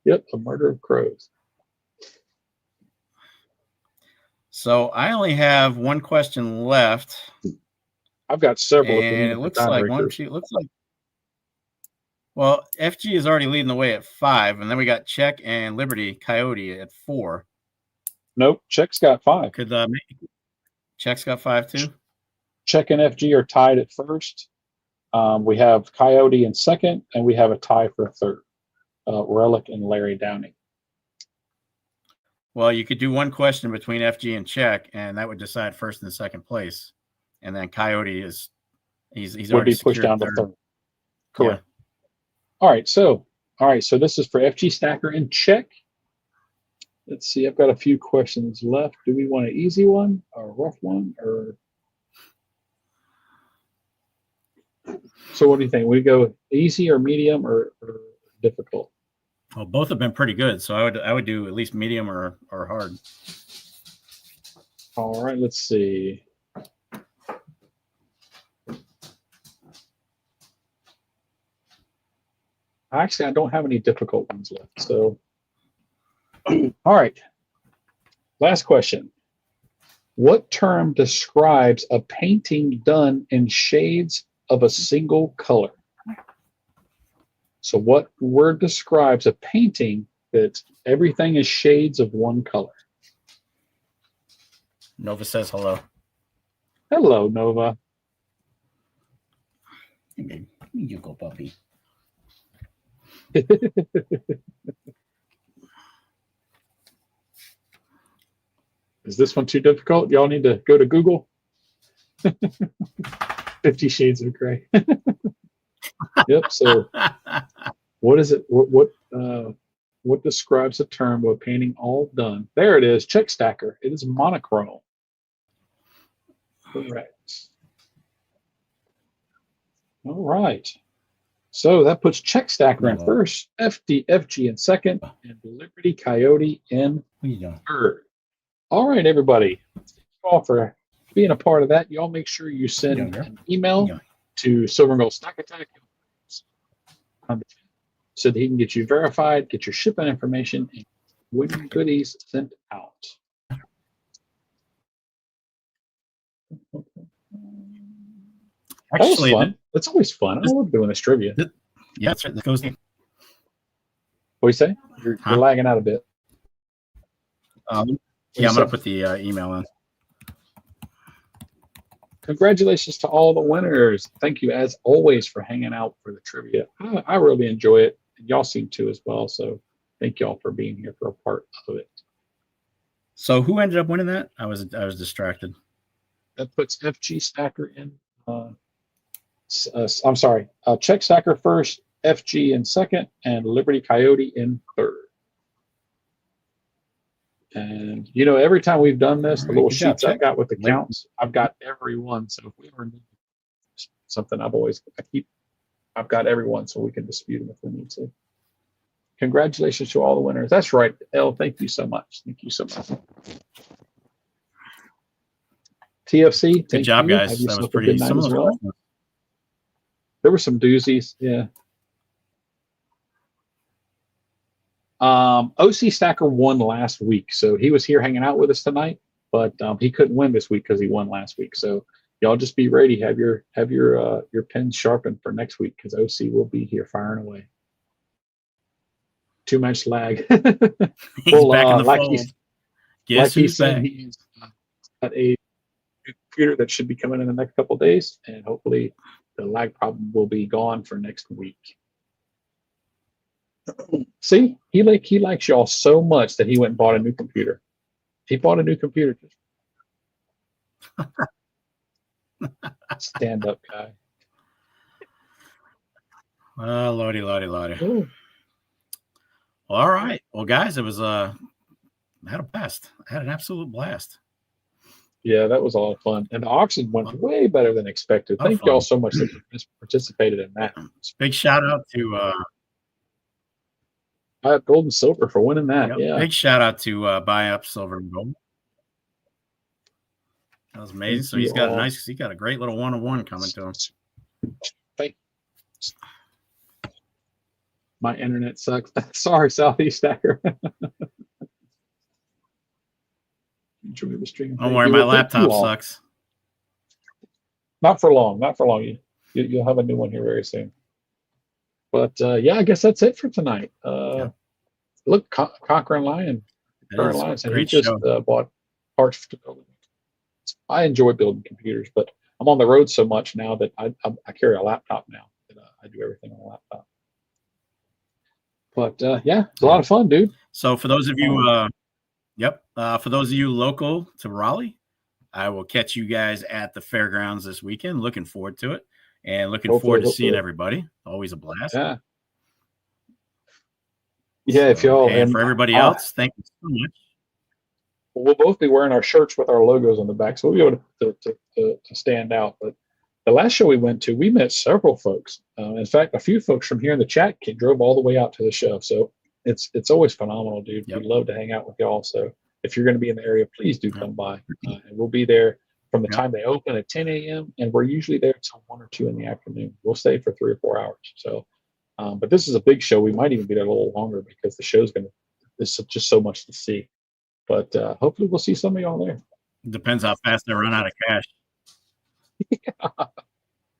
Yep, a murder of crows.
So I only have one question left.
I've got several.
And it looks like well, FG is already leading the way at 5, and then we got Czech and Liberty Coyote at 4.
Nope, Czech's got 5.
Could Czech's got 5 too?
Czech and FG are tied at first. We have Coyote in second, and we have a tie for third. Relic and Larry Downing.
Well, you could do one question between FG and Czech, and that would decide first and second place. And then Coyote he's already
pushed down to third. Correct.
Yeah.
All right, so this is for FG Stacker and Czech. Let's see, I've got a few questions left. Do we want an easy one, or a rough one, or? So what do you think? We go easy or medium or difficult?
Well, both have been pretty good, so I would do at least medium or hard.
All right, let's see. Actually, I don't have any difficult ones left. So, all right. Last question. What term describes a painting done in shades of a single color? So what word describes a painting that everything is shades of one color?
Nova says hello.
Hello, Nova.
You go, puppy.
Is this one too difficult? Y'all need to go to Google. 50 Shades of Grey. Yep. So, what is it? What describes a term of a painting all done? There it is. Czech Stacker. It is monochrome. Correct. All right. So that puts Czech Stacker in first, FG in second, and Liberty Coyote in third. All right, everybody. Thank you all for being a part of that. Y'all make sure you send an email to Silver and Gold Stack Attack so that he can get you verified, get your shipping information, and winning goodies sent out. That was fun. It's always fun. I love doing this trivia.
Yeah, that's right. That goes.
What do you say? You're lagging out a bit.
Yeah, I'm going to put the email in.
Congratulations to all the winners. Thank you, as always, for hanging out for the trivia. I really enjoy it, and y'all seem to as well. So thank y'all for being here for a part of it.
So who ended up winning that? I was distracted.
That puts FG Stacker in. I'm sorry. Czech Stacker first, FG in second, and Liberty Coyote in third. And every time we've done this, the little sheets I've got with the counts, I've got every one. So if we ever need something, I've got every one, so we can dispute them if we need to. Congratulations to all the winners. That's right, Elle. Thank you so much. Thank you so much. TFC.
Good job, guys. That was pretty similar.
Well. There were some doozies. Yeah. OC Stacker won last week, so he was here hanging out with us tonight, but he couldn't win this week because he won last week. So y'all just be ready. Have your pens sharpened for next week because OC will be here firing away. Too much lag.
He's back in the fold.
Guess who's back? He's got a computer that should be coming in the next couple of days, and hopefully the lag problem will be gone for next week. See, he likes y'all so much that he went and bought a new computer. He bought a new computer. Stand up guy.
Lordy. Ooh. All right. Well, guys, it was I had a blast. I had an absolute blast.
Yeah, that was a lot of fun. And the auction went way better than expected. Thank y'all so much that participated in that.
Big shout out to
Buy Up Gold and Silver for winning that. Yeah.
Big shout out to Buy Up Silver and Gold. That was amazing. So he's got a great little 1-on-1 coming to him.
Thank you. My internet sucks. Sorry, Southeast Stacker. Enjoy the stream.
Don't worry, my laptop sucks.
Not for long. You'll have a new one here very soon. But I guess that's it for tonight. Look, Conquering Lion. And he just bought parts to build. I enjoy building computers, but I'm on the road so much now that I carry a laptop now. That I do everything on a laptop. But it's a lot of fun, dude.
So for those of you, for those of you local to Raleigh, I will catch you guys at the fairgrounds this weekend. Looking forward to it, and looking forward to seeing everybody. Always a blast.
Yeah. Yeah, if y'all
and for everybody else, thank you so much.
We'll both be wearing our shirts with our logos on the back, so we'll be able to stand out. But the last show we went to, we met several folks. In fact, a few folks from here in the chat drove all the way out to the show. So it's always phenomenal, dude. We'd love to hang out with y'all. So if you're going to be in the area, please do come by. And we'll be there from the time they open at 10 a.m. And we're usually there until 1 or 2 in the afternoon. We'll stay for 3 or 4 hours. So, but this is a big show. We might even be there a little longer because the show's there's just so much to see. But hopefully we'll see some of y'all there.
Depends how fast they run out of cash.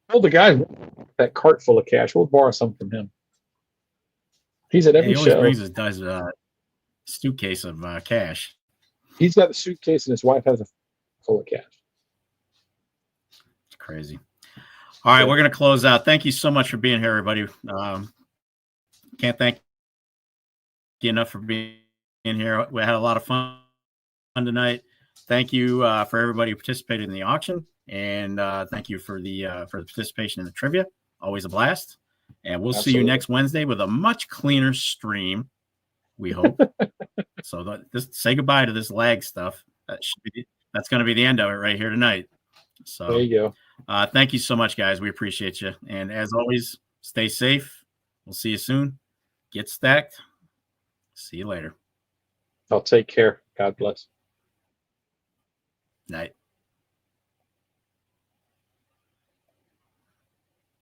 Well, the guy, that cart full of cash, we'll borrow some from him. He's at every show.
He always brings his suitcase of cash.
He's got a suitcase, and his wife has a full of cash.
It's crazy. All right, we're going to close out. Thank you so much for being here, everybody. Can't thank you enough for being here. We had a lot of fun tonight. Thank you for everybody who participated in the auction, and thank you for the participation in the trivia. Always a blast. And we'll see you next Wednesday with a much cleaner stream, we hope. So just say goodbye to this lag stuff. That's going to be the end of it right here tonight. So
there you
go. Thank you so much, guys. We appreciate you. And as always, stay safe. We'll see you soon. Get stacked. See you later.
I'll take care. God bless.
Night.